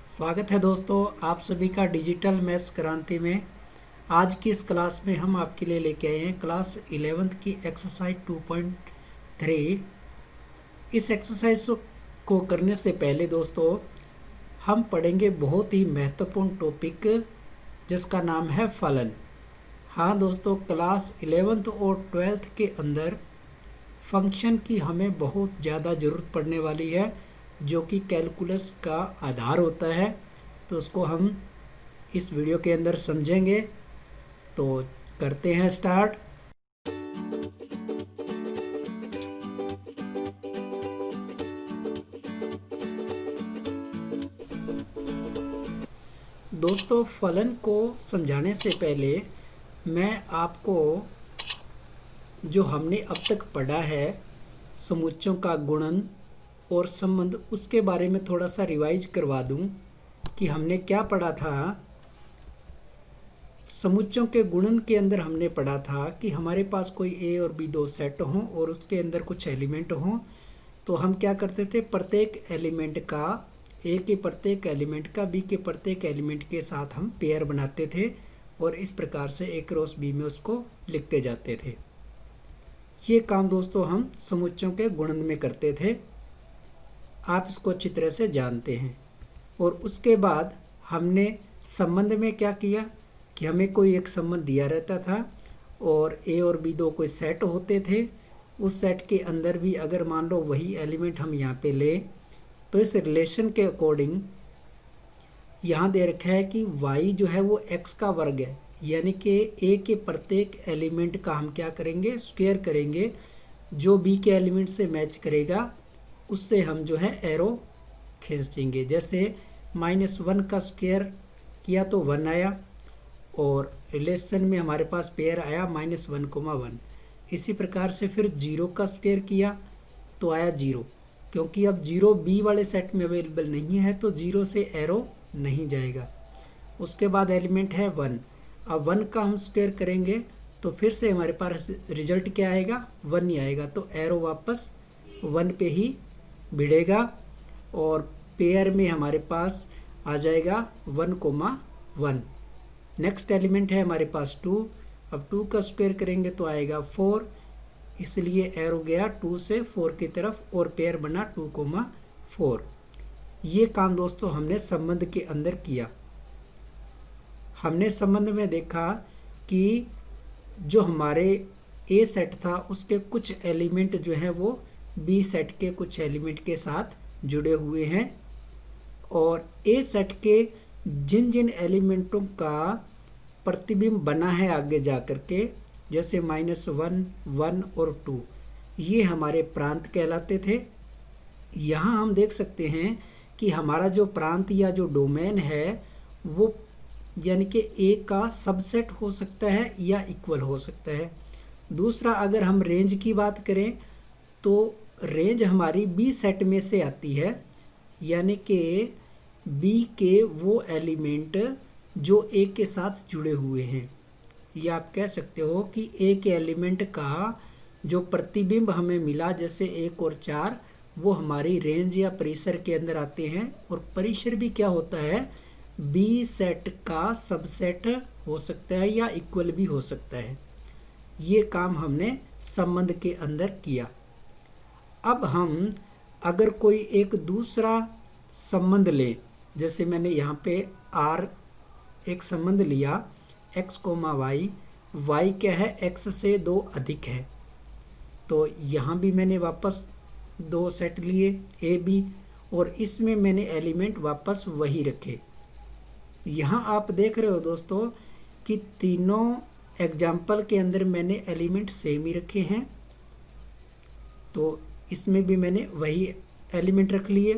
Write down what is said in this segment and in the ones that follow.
स्वागत है दोस्तों आप सभी का डिजिटल मैथ्स क्रांति में। आज की इस क्लास में हम आपके लिए लेके आए हैं क्लास 11th की एक्सरसाइज 2.3। इस एक्सरसाइज को करने से पहले दोस्तों हम पढ़ेंगे बहुत ही महत्वपूर्ण टॉपिक जिसका नाम है फलन। हाँ दोस्तों, क्लास 11th और 12th के अंदर फंक्शन की हमें बहुत ज़्यादा ज़रूरत पड़ने वाली है जो कि कैलकुलस का आधार होता है। तो उसको हम इस वीडियो के अंदर समझेंगे। तो करते हैं स्टार्ट। दोस्तों, फलन को समझाने से पहले मैं आपको जो हमने अब तक पढ़ा है समुच्चयों का गुणन और संबंध, उसके बारे में थोड़ा सा रिवाइज करवा दूं कि हमने क्या पढ़ा था। समुच्चयों के गुणन के अंदर हमने पढ़ा था कि हमारे पास कोई ए और बी दो सेट हों और उसके अंदर कुछ एलिमेंट हों, तो हम क्या करते थे, प्रत्येक एलिमेंट का, ए के प्रत्येक एलिमेंट का बी के प्रत्येक एलिमेंट के साथ हम पेयर बनाते थे और इस प्रकार से ए क्रॉस बी में उसको लिखते जाते थे। ये काम दोस्तों हम समुच्चयों के गुणन में करते थे, आप इसको अच्छी तरह से जानते हैं। और उसके बाद हमने संबंध में क्या किया कि हमें कोई एक संबंध दिया रहता था और ए और बी दो कोई सेट होते थे। उस सेट के अंदर भी अगर मान लो वही एलिमेंट हम यहाँ पे ले, तो इस रिलेशन के अकॉर्डिंग यहाँ दे रखा है कि y जो है वो x का वर्ग है, यानी कि a के प्रत्येक एलिमेंट का हम क्या करेंगे, स्क्वायर करेंगे। जो b के एलिमेंट से मैच करेगा उससे हम जो है एरो खींचेंगे। जैसे -1 का स्क्वायर किया तो 1 आया और रिलेशन में हमारे पास पेयर आया -1,1। इसी प्रकार से फिर 0 का स्क्वायर किया तो आया 0, क्योंकि अब 0 बी वाले सेट में अवेलेबल नहीं है तो 0 से एरो नहीं जाएगा। उसके बाद एलिमेंट है 1, अब 1 का हम स्क्वायर करेंगे तो फिर से हमारे पास रिजल्ट क्या आएगा, 1 ही आएगा, तो एरो वापस 1 पे ही भिड़ेगा और पेयर में हमारे पास आ जाएगा 1,1। नेक्स्ट एलिमेंट है हमारे पास 2, अब 2 का स्क्वायर करेंगे तो आएगा 4, इसलिए एरो गया 2 से 4 की तरफ और पेयर बना 2,4। ये काम दोस्तों हमने संबंध के अंदर किया। हमने संबंध में देखा कि जो हमारे ए सेट था उसके कुछ एलिमेंट जो हैं वो बी सेट के कुछ एलिमेंट के साथ जुड़े हुए हैं और ए सेट के जिन जिन एलिमेंटों का प्रतिबिंब बना है आगे जा कर के, जैसे -1, 1 और 2, ये हमारे प्रांत कहलाते थे। यहाँ हम देख सकते हैं कि हमारा जो प्रांत या जो डोमेन है वो यानी कि ए का सबसेट हो सकता है या इक्वल हो सकता है। दूसरा, अगर हम रेंज की बात करें तो रेंज हमारी बी सेट में से आती है, यानी कि बी के वो एलिमेंट जो ए के साथ जुड़े हुए हैं, या आप कह सकते हो कि ए के एलिमेंट का जो प्रतिबिंब हमें मिला जैसे 1 और 4, वो हमारी रेंज या परिसर के अंदर आते हैं। और परिसर भी क्या होता है, बी सेट का सबसेट हो सकता है या इक्वल भी हो सकता है। ये काम हमने संबंध के अंदर किया। अब हम अगर कोई एक दूसरा संबंध लें, जैसे मैंने यहाँ पे आर एक संबंध लिया x, y क्या है, x से 2 अधिक है, तो यहाँ भी मैंने वापस 2 सेट लिए ए बी और इसमें मैंने एलिमेंट वापस वही रखे। यहाँ आप देख रहे हो दोस्तों कि तीनों एग्जाम्पल के अंदर मैंने एलिमेंट सेम ही रखे हैं, तो इसमें भी मैंने वही एलिमेंट रख लिए।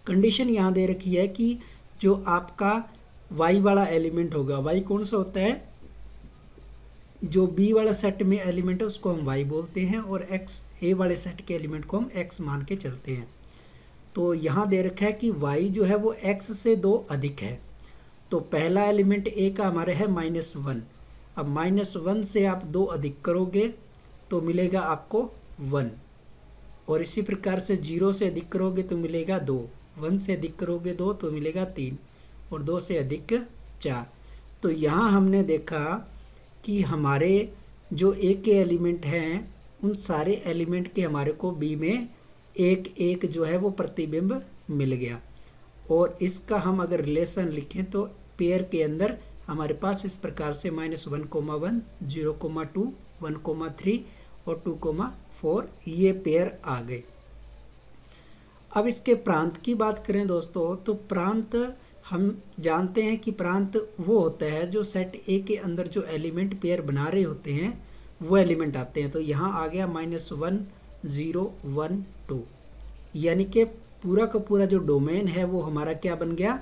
कंडीशन यहाँ दे रखी है कि जो आपका y वाला एलिमेंट होगा, y कौन सा होता है, जो b वाला सेट में एलिमेंट है उसको हम y बोलते हैं और x a वाले सेट के एलिमेंट को हम x मान के चलते हैं। तो यहाँ दे रखा है कि y जो है वो x से 2 अधिक है, तो पहला एलिमेंट a का हमारे है -1। अब -1 से आप 2 अधिक करोगे तो मिलेगा आपको 1, और इसी प्रकार से 0 से अधिक करोगे तो मिलेगा 2, 1 से अधिक करोगे 2 तो मिलेगा 3 और 2 से अधिक 4। तो यहाँ हमने देखा कि हमारे जो ए के एलिमेंट हैं उन सारे एलिमेंट के हमारे को बी में एक एक जो है वो प्रतिबिंब मिल गया। और इसका हम अगर रिलेशन लिखें तो पेयर के अंदर हमारे पास इस प्रकार से -1, 1, 0, 2, 1, 3 और 2, 4 ये पेयर आ गए। अब इसके प्रांत की बात करें दोस्तों, तो प्रांत हम जानते हैं कि प्रांत वो होता है जो सेट ए के अंदर जो एलिमेंट पेयर बना रहे होते हैं वो एलिमेंट आते हैं। तो यहाँ आ गया -1, 0, 1, 2, यानी कि पूरा का पूरा जो डोमेन है वो हमारा क्या बन गया,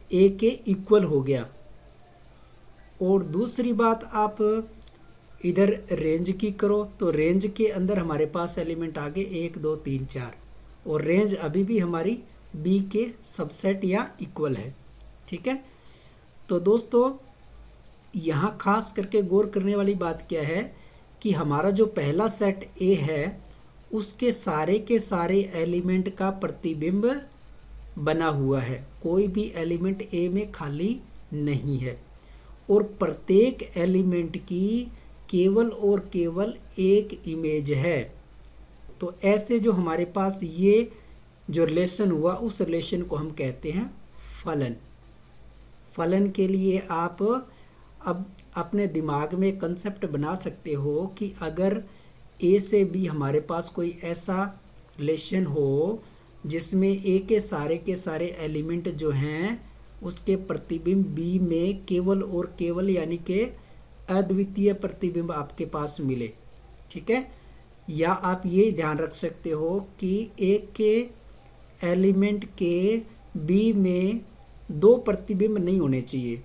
ए के इक्वल हो गया। और दूसरी बात, आप इधर रेंज की करो तो रेंज के अंदर हमारे पास एलिमेंट आ गए 1, 2, 3, 4 और रेंज अभी भी हमारी बी के सबसेट या इक्वल है। ठीक है, तो दोस्तों यहाँ खास करके गौर करने वाली बात क्या है कि हमारा जो पहला सेट ए है उसके सारे के सारे एलिमेंट का प्रतिबिंब बना हुआ है, कोई भी एलिमेंट ए में खाली नहीं है और प्रत्येक एलिमेंट की केवल और केवल एक इमेज है। तो ऐसे जो हमारे पास ये जो रिलेशन हुआ उस रिलेशन को हम कहते हैं फलन। फलन के लिए आप अब अपने दिमाग में कंसेप्ट बना सकते हो कि अगर ए से बी हमारे पास कोई ऐसा रिलेशन हो जिसमें ए के सारे एलिमेंट जो हैं उसके प्रतिबिंब बी में केवल और केवल यानी कि अद्वितीय प्रतिबिंब आपके पास मिले। ठीक है, या आप ये ध्यान रख सकते हो कि ए के एलिमेंट के बी में 2 प्रतिबिंब नहीं होने चाहिए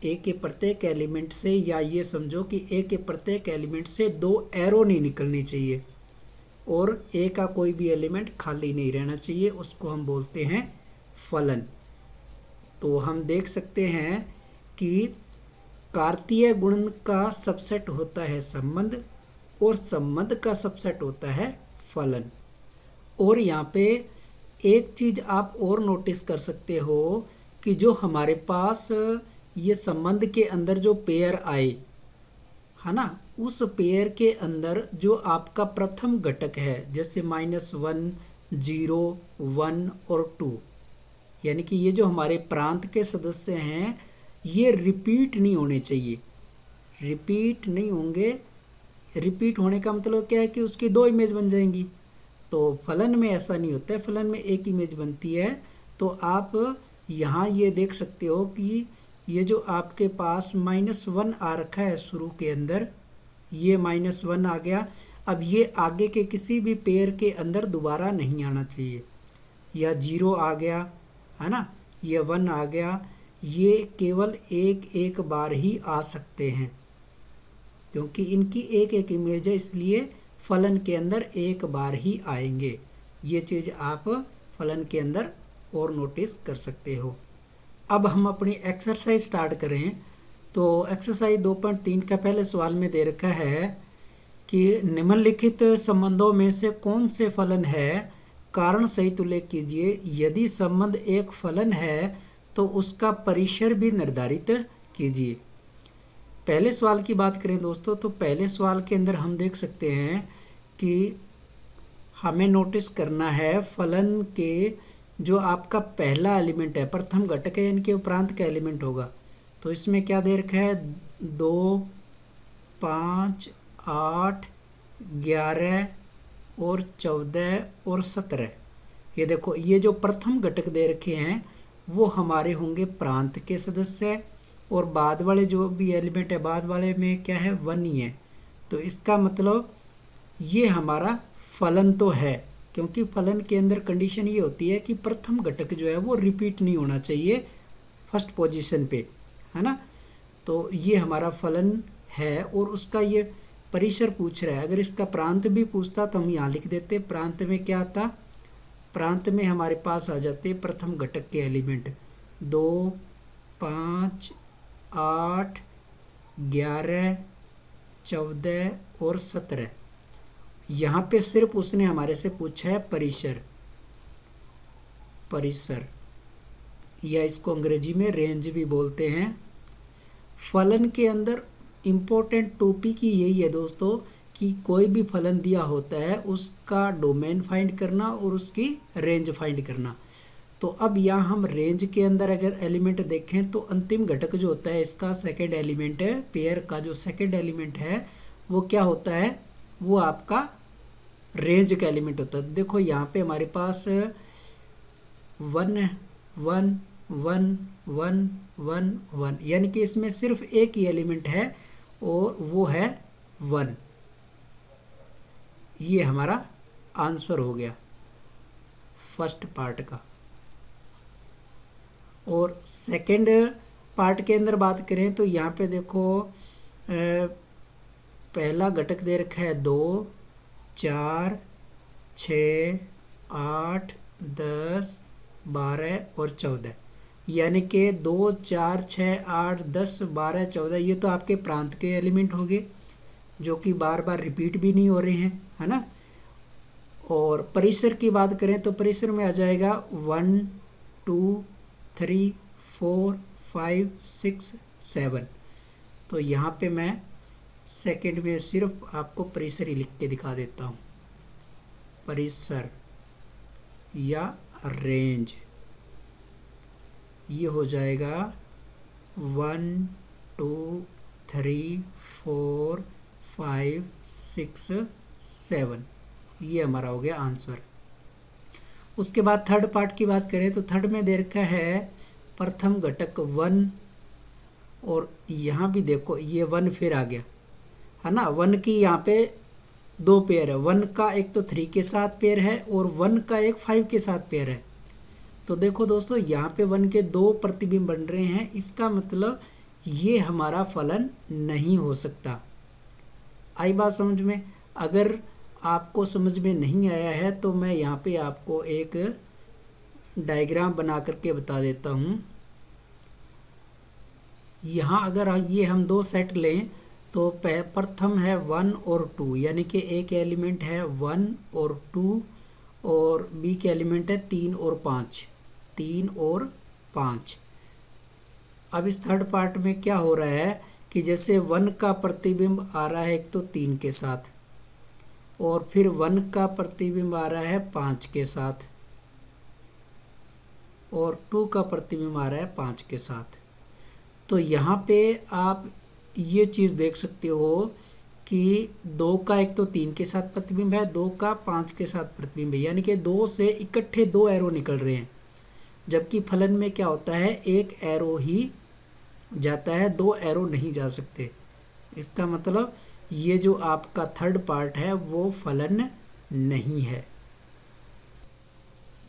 ए के प्रत्येक एलिमेंट से, या ये समझो कि ए के प्रत्येक एलिमेंट से 2 एरो नहीं निकलनी चाहिए और ए का कोई भी एलिमेंट खाली नहीं रहना चाहिए, उसको हम बोलते हैं फलन। तो हम देख सकते हैं कि कार्तीय गुणन का सबसेट होता है संबंध और संबंध का सबसेट होता है फलन। और यहाँ पे एक चीज़ आप और नोटिस कर सकते हो कि जो हमारे पास ये संबंध के अंदर जो पेयर आए है ना, उस पेयर के अंदर जो आपका प्रथम घटक है जैसे -1, 0, 1 और 2, यानी कि ये जो हमारे प्रांत के सदस्य हैं ये रिपीट नहीं होने चाहिए। रिपीट नहीं होंगे, रिपीट होने का मतलब क्या है कि उसकी 2 इमेज बन जाएंगी। तो फलन में ऐसा नहीं होता है, फलन में एक इमेज बनती है। तो आप यहाँ ये देख सकते हो कि ये जो आपके पास -1 आ रखा है शुरू के अंदर, ये -1 आ गया। अब ये आगे के किसी भी पेयर के अंदर दोबारा नहीं आना चाहिए। या 0 आ गया है ना, ये 1 आ गया, ये केवल एक बार ही आ सकते हैं क्योंकि इनकी एक इमेज है, इसलिए फलन के अंदर एक बार ही आएंगे। ये चीज़ आप फलन के अंदर और नोटिस कर सकते हो। अब हम अपनी एक्सरसाइज स्टार्ट करें तो एक्सरसाइज 2.3 का पहले सवाल में दे रखा है कि निम्नलिखित संबंधों में से कौन से फलन है, कारण सहित उल्लेख कीजिए। यदि संबंध एक फलन है तो उसका परिसर भी निर्धारित कीजिए। पहले सवाल की बात करें दोस्तों, तो पहले सवाल के अंदर हम देख सकते हैं कि हमें नोटिस करना है फलन के जो आपका पहला एलिमेंट है, प्रथम घटक है, इनके उपरांत का एलिमेंट होगा। तो इसमें क्या दे रखा है 2, 5, 8, 11 और 14 और 17। ये देखो ये जो प्रथम घटक दे रखे हैं वो हमारे होंगे प्रांत के सदस्य और बाद वाले जो भी एलिमेंट है बाद वाले में क्या है 1 ही है। तो इसका मतलब ये हमारा फलन तो है, क्योंकि फलन के अंदर कंडीशन ये होती है कि प्रथम घटक जो है वो रिपीट नहीं होना चाहिए फर्स्ट पोजीशन पे, है ना। तो ये हमारा फलन है और उसका ये परिसर पूछ रहा है। अगर इसका प्रांत भी पूछता तो हम यहाँ लिख देते, प्रांत में क्या आता, प्रांत में हमारे पास आ जाते प्रथम घटक के एलिमेंट 2, 5, 8, 11, 14 और 17। यहाँ पे सिर्फ उसने हमारे से पूछा है परिसर। परिसर, या इसको अंग्रेजी में रेंज भी बोलते हैं। फलन के अंदर इम्पोर्टेंट टॉपिक ही यही है दोस्तों कि कोई भी फलन दिया होता है उसका डोमेन फाइंड करना और उसकी रेंज फाइंड करना। तो अब यहाँ हम रेंज के अंदर अगर एलिमेंट देखें तो अंतिम घटक जो होता है इसका सेकंड एलिमेंट है, पेयर का जो सेकंड एलिमेंट है वो क्या होता है, वो आपका रेंज का एलिमेंट होता है। देखो यहाँ पे हमारे पास 1 1 1 1 1 1, यानी कि इसमें सिर्फ एक ही एलिमेंट है और वो है 1। ये हमारा आंसर हो गया फर्स्ट पार्ट का। और सेकंड पार्ट के अंदर बात करें तो यहाँ पे देखो पहला घटक दे रखा है 2 4 6 8 10 12 और 14, यानी कि 2 4 6 8 10 12 14, ये तो आपके प्रांत के एलिमेंट हो गए जो कि बार बार रिपीट भी नहीं हो रहे हैं, है ना। और परिसर की बात करें तो परिसर में आ जाएगा 1 2 3 4 5 6 7। तो यहाँ पे मैं सेकंड में सिर्फ आपको परिसर ही लिख के दिखा देता हूँ, परिसर या रेंज। ये हो जाएगा 1 2 3 4 5 6 7, ये हमारा हो गया आंसर। उसके बाद थर्ड पार्ट की बात करें तो थर्ड में दे रखा है प्रथम घटक 1, और यहाँ भी देखो ये 1 फिर आ गया, है ना। 1 की यहाँ पे 2 पेयर है, 1 का एक तो 3 के साथ पेयर है और 1 का एक 5 के साथ पेयर है। तो देखो दोस्तों यहाँ पे 1 के 2 प्रतिबिंब बन रहे हैं, इसका मतलब ये हमारा फलन नहीं हो सकता। आई बात समझ में? अगर आपको समझ में नहीं आया है तो मैं यहाँ पे आपको एक डायग्राम बना करके बता देता हूँ। यहाँ अगर ये हम 2 सेट लें तो प्रथम है 1 और 2, यानी कि एक एलिमेंट है 1 और 2 और बी के एलिमेंट है 3 और 5, 3 और 5। अब इस थर्ड पार्ट में क्या हो रहा है कि जैसे 1 का प्रतिबिंब आ रहा है एक तो 3 के साथ, और फिर 1 का प्रतिबिंब आ रहा है 5 के साथ, और 2 का प्रतिबिंब आ रहा है 5 के साथ। तो यहाँ पे आप ये चीज़ देख सकते हो कि 2 का एक तो 3 के साथ प्रतिबिंब है, 2 का 5 के साथ प्रतिबिंब है, यानी कि 2 से इकट्ठे 2 एरो निकल रहे हैं। जबकि फलन में क्या होता है, एक एरो ही जाता है, 2 एरो नहीं जा सकते। इसका मतलब ये जो आपका थर्ड पार्ट है वो फलन नहीं है।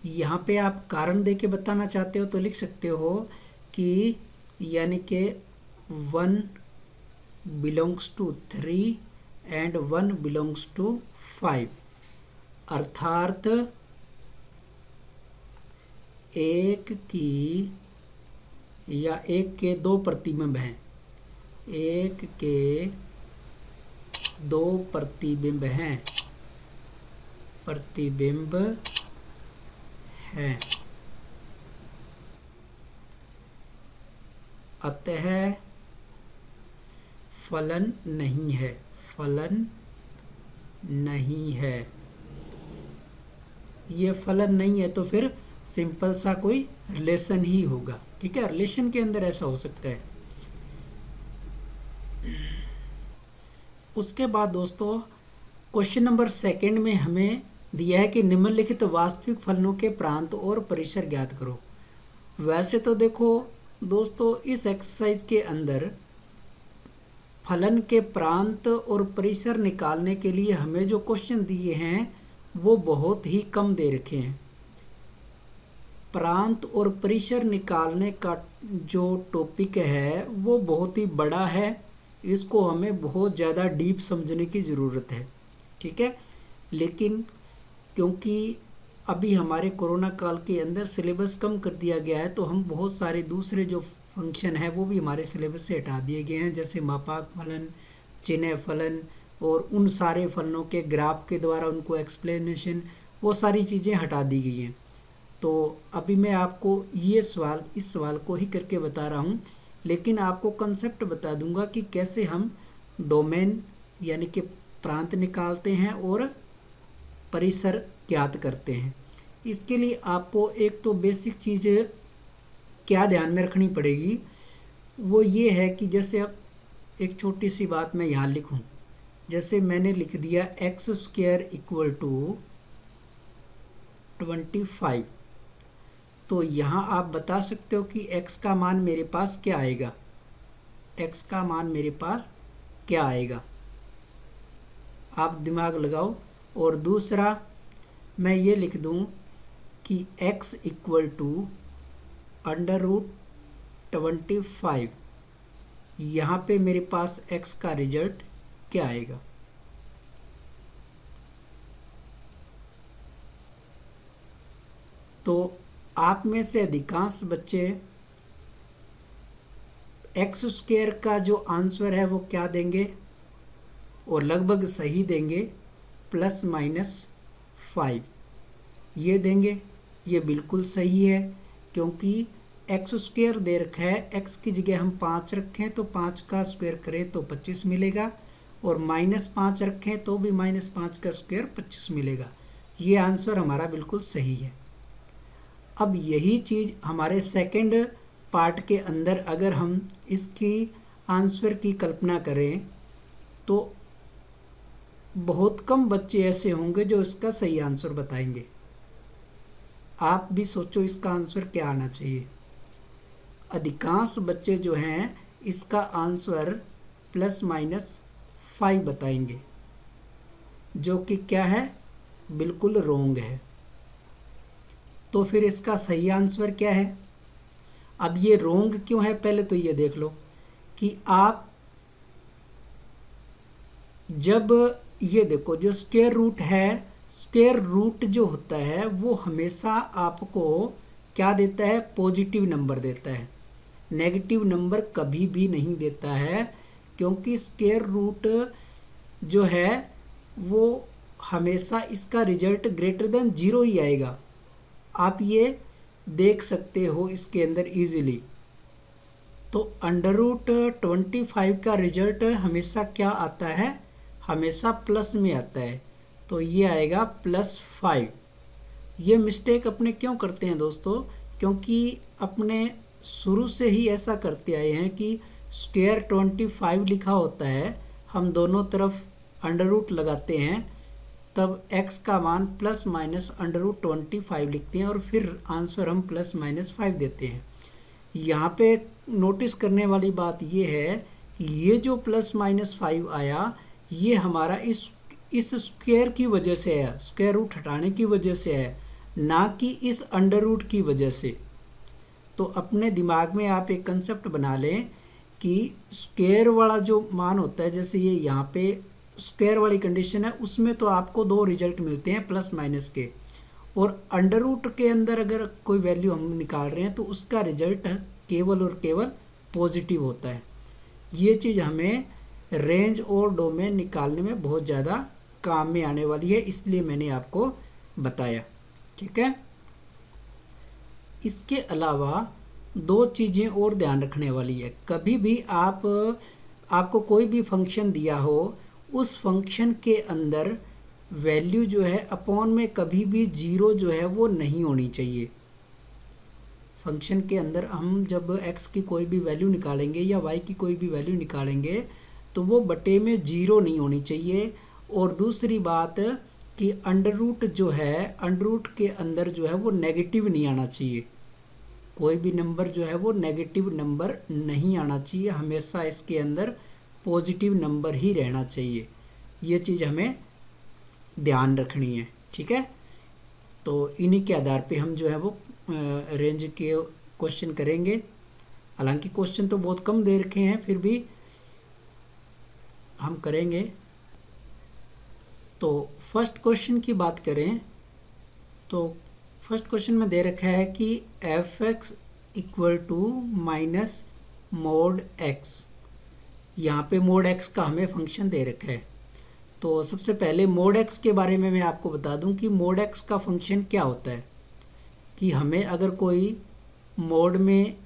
यहाँ पे आप कारण दे के बताना चाहते हो तो लिख सकते हो कि यानी कि 1 belongs to 3 and 1 belongs to 5, अर्थात एक की या एक के 2 प्रतिबिंब हैं, एक के 2 प्रतिबिंब हैं, प्रतिबिंब हैं, अतः फलन नहीं है, फलन नहीं है। ये फलन नहीं है तो फिर सिंपल सा कोई रिलेशन ही होगा, ठीक है। रिलेशन के अंदर ऐसा हो सकता है। उसके बाद दोस्तों क्वेश्चन नंबर सेकंड में हमें दिया है कि निम्नलिखित वास्तविक फलनों के प्रांत और परिसर ज्ञात करो। वैसे तो देखो दोस्तों इस एक्सरसाइज के अंदर फलन के प्रांत और परिसर निकालने के लिए हमें जो क्वेश्चन दिए हैं वो बहुत ही कम दे रखे हैं। प्रांत और परिसर निकालने का जो टॉपिक है वो बहुत ही बड़ा है, इसको हमें बहुत ज़्यादा डीप समझने की ज़रूरत है, ठीक है। लेकिन क्योंकि अभी हमारे कोरोना काल के अंदर सिलेबस कम कर दिया गया है तो हम बहुत सारे दूसरे जो फंक्शन है वो भी हमारे सिलेबस से हटा दिए गए हैं, जैसे मापाक फलन, चिन्ह फलन और उन सारे फलनों के ग्राफ के द्वारा उनको एक्सप्लेनेशन, वो सारी चीज़ें हटा दी गई हैं। तो अभी मैं आपको ये सवाल इस सवाल को ही करके बता रहा हूँ, लेकिन आपको कंसेप्ट बता दूंगा कि कैसे हम डोमेन यानी कि प्रांत निकालते हैं और परिसर ज्ञात करते हैं। इसके लिए आपको एक तो बेसिक चीज़ क्या ध्यान में रखनी पड़ेगी, वो ये है कि जैसे अब एक छोटी सी बात मैं यहाँ लिखूँ, जैसे मैंने लिख दिया x² इक्वल टू 25, तो यहाँ आप बता सकते हो कि x का मान मेरे पास क्या आएगा, x का मान मेरे पास क्या आएगा, आप दिमाग लगाओ। और दूसरा मैं ये लिख दूँ कि x इक्वल टू √25, यहाँ पे मेरे पास x का रिजल्ट क्या आएगा। तो आप में से अधिकांश बच्चे x² का जो आंसर है वो क्या देंगे, और लगभग सही देंगे ±5 ये देंगे। ये बिल्कुल सही है, क्योंकि x² दे रखा है, x की जगह हम 5 रखें तो 5 का स्क्वायर करें तो 25 मिलेगा, और -5 रखें तो भी -5 का स्क्वायर 25 मिलेगा। ये आंसर हमारा बिल्कुल सही है। अब यही चीज़ हमारे सेकंड पार्ट के अंदर अगर हम इसकी आंसर की कल्पना करें तो बहुत कम बच्चे ऐसे होंगे जो इसका सही आंसर बताएंगे। आप भी सोचो इसका आंसर क्या आना चाहिए। अधिकांश बच्चे जो हैं इसका आंसर ±5 बताएंगे, जो कि क्या है, बिल्कुल रोंग है। तो फिर इसका सही आंसर क्या है। अब ये रोंग क्यों है, पहले तो ये देख लो कि आप जब ये देखो जो स्क्वायर रूट है, स्क्वायर रूट जो होता है वो हमेशा आपको क्या देता है, पॉजिटिव नंबर देता है, नेगेटिव नंबर कभी भी नहीं देता है, क्योंकि स्क्वायर रूट जो है वो हमेशा इसका रिजल्ट ग्रेटर देन 0 ही आएगा। आप ये देख सकते हो इसके अंदर इजीली। तो √25 का रिजल्ट हमेशा क्या आता है, हमेशा प्लस में आता है, तो ये आएगा +5। ये मिस्टेक अपने क्यों करते हैं दोस्तों, क्योंकि अपने शुरू से ही ऐसा करते आए हैं कि स्क्वायर 25 लिखा होता है, हम दोनों तरफ अंडर लगाते हैं, तब x का मान ±√25 लिखते हैं और फिर आंसर हम ±5 देते हैं। यहाँ पे नोटिस करने वाली बात ये है कि ये जो +-5 आया ये हमारा इस स्क्वायर की वजह से है, स्क्वायर रूट हटाने की वजह से है, ना कि इस अंडर रूट की वजह से। तो अपने दिमाग में आप एक कंसेप्ट बना लें कि स्क्वायर वाला जो मान होता है, जैसे ये यहाँ पे स्क्वायर वाली कंडीशन है, उसमें तो आपको 2 रिजल्ट मिलते हैं प्लस माइनस के, और अंडर रूट के अंदर अगर कोई वैल्यू हम निकाल रहे हैं तो उसका रिजल्ट केवल और केवल पॉजिटिव होता है। ये चीज़ हमें रेंज और डोमेन निकालने में बहुत ज़्यादा काम में आने वाली है, इसलिए मैंने आपको बताया। ठीक है। इसके अलावा 2 चीज़ें और ध्यान रखने वाली है। कभी भी आपको कोई भी फंक्शन दिया हो, उस फंक्शन के अंदर वैल्यू जो है अपॉन में कभी भी 0 जो है वो नहीं होनी चाहिए। फंक्शन के अंदर हम जब x की कोई भी वैल्यू निकालेंगे या y की कोई भी वैल्यू निकालेंगे तो वो बटे में 0 नहीं होनी चाहिए। और दूसरी बात कि अंडर रूट जो है, अंडर रूट के अंदर जो है वो नेगेटिव नहीं आना चाहिए। कोई भी नंबर जो है वो नेगेटिव नंबर नहीं आना चाहिए, हमेशा इसके अंदर पॉजिटिव नंबर ही रहना चाहिए। ये चीज़ हमें ध्यान रखनी है। ठीक है। तो इन्हीं के आधार पे हम जो है वो रेंज के क्वेश्चन करेंगे। हालांकि क्वेश्चन तो बहुत कम दे रखे हैं, फिर भी हम करेंगे। तो फर्स्ट क्वेश्चन की बात करें तो फर्स्ट क्वेश्चन में दे रखा है कि f(x) इक्वल टू -mod(x). यहाँ पे mod(x) का हमें फंक्शन दे रखा है। तो सबसे पहले mod(x) के बारे में मैं आपको बता दूं कि mod(x) का फंक्शन क्या होता है। कि हमें अगर कोई मोड में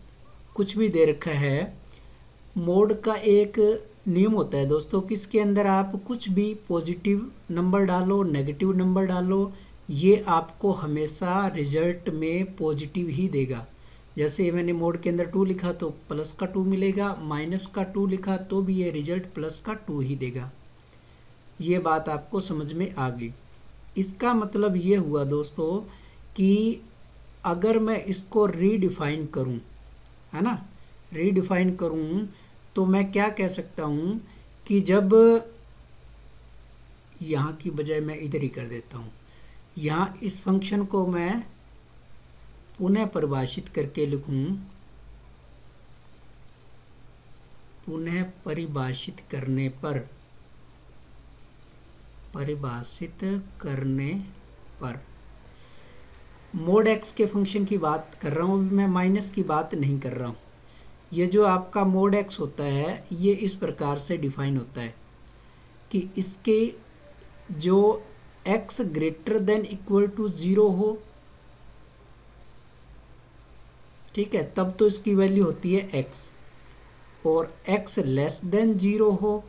कुछ भी दे रखा है, मोड का एक नियम होता है दोस्तों कि इसके अंदर आप कुछ भी पॉजिटिव नंबर डालो, नेगेटिव नंबर डालो, ये आपको हमेशा रिजल्ट में पॉजिटिव ही देगा। जैसे मैंने मोड के अंदर 2 लिखा तो प्लस का 2 मिलेगा, माइनस का 2 लिखा तो भी ये रिजल्ट प्लस का 2 ही देगा। ये बात आपको समझ में आ गई। इसका मतलब ये हुआ दोस्तों कि अगर मैं इसको रीडिफाइन करूं, है ना, रीडिफाइन करूं तो मैं क्या कह सकता हूं कि जब यहाँ की बजाय मैं इधर ही कर देता हूँ, यहाँ इस फंक्शन को मैं पुनः परिभाषित करके लिखूं, पुनः परिभाषित करने पर मोड एक्स के फंक्शन की बात कर रहा हूँ, अभी मैं माइनस की बात नहीं कर रहा हूँ। ये जो आपका मोड एक्स होता है ये इस प्रकार से डिफाइन होता है कि इसके जो x greater than equal to 0 हो, ठीक है, तब तो इसकी वैल्यू होती है x, और x लेस देन 0 हो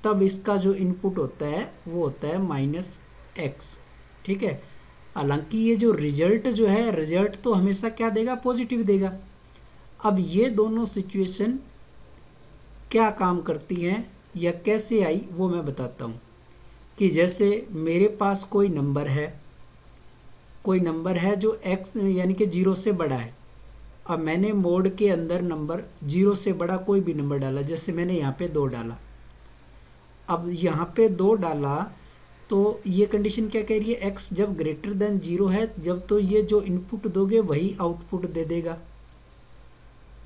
तब इसका जो इनपुट होता है वो होता है माइनस एक्स, ठीक है। हालांकि ये जो रिजल्ट जो है, रिजल्ट तो हमेशा क्या देगा, पॉजिटिव देगा। अब ये दोनों सिचुएशन क्या काम करती हैं या कैसे आई वो मैं बताता हूँ। कि जैसे मेरे पास कोई नंबर है जो x यानी कि 0 से बड़ा है। अब मैंने मोड के अंदर नंबर 0 से बड़ा कोई भी नंबर डाला, जैसे मैंने यहाँ पे 2 डाला। अब यहाँ पे 2 डाला तो ये कंडीशन क्या कह रही है, x जब ग्रेटर देन 0 है, जब तो ये जो इनपुट दोगे वही आउटपुट दे देगा।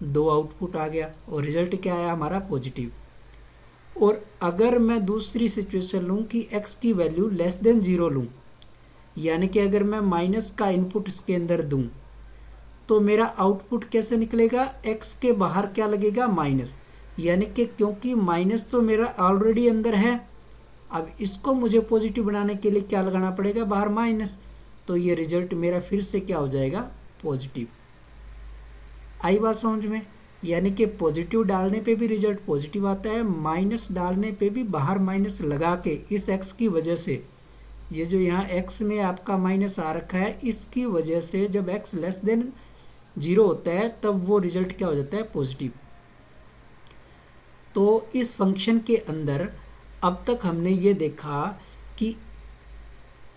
2 आउटपुट आ गया और रिजल्ट क्या आया हमारा, पॉजिटिव। और अगर मैं दूसरी सिचुएशन लूँ कि x की वैल्यू लेस देन 0 लूँ, यानी कि अगर मैं माइनस का इनपुट इसके अंदर दूँ तो मेरा आउटपुट कैसे निकलेगा, x के बाहर क्या लगेगा, माइनस। यानी कि क्योंकि माइनस तो मेरा ऑलरेडी अंदर है, अब इसको मुझे पॉजिटिव बनाने के लिए क्या लगाना पड़ेगा, बाहर माइनस। तो ये रिजल्ट मेरा फिर से क्या हो जाएगा, पॉजिटिव। आई बात समझ में। यानी कि पॉजिटिव डालने पे भी रिजल्ट पॉजिटिव आता है, माइनस डालने पे भी बाहर माइनस लगा के इस x की वजह से, ये जो यहाँ x में आपका माइनस आ रखा है, इसकी वजह से जब x लेस देन 0 होता है तब वो रिजल्ट क्या हो जाता है, पॉजिटिव। तो इस फंक्शन के अंदर अब तक हमने ये देखा कि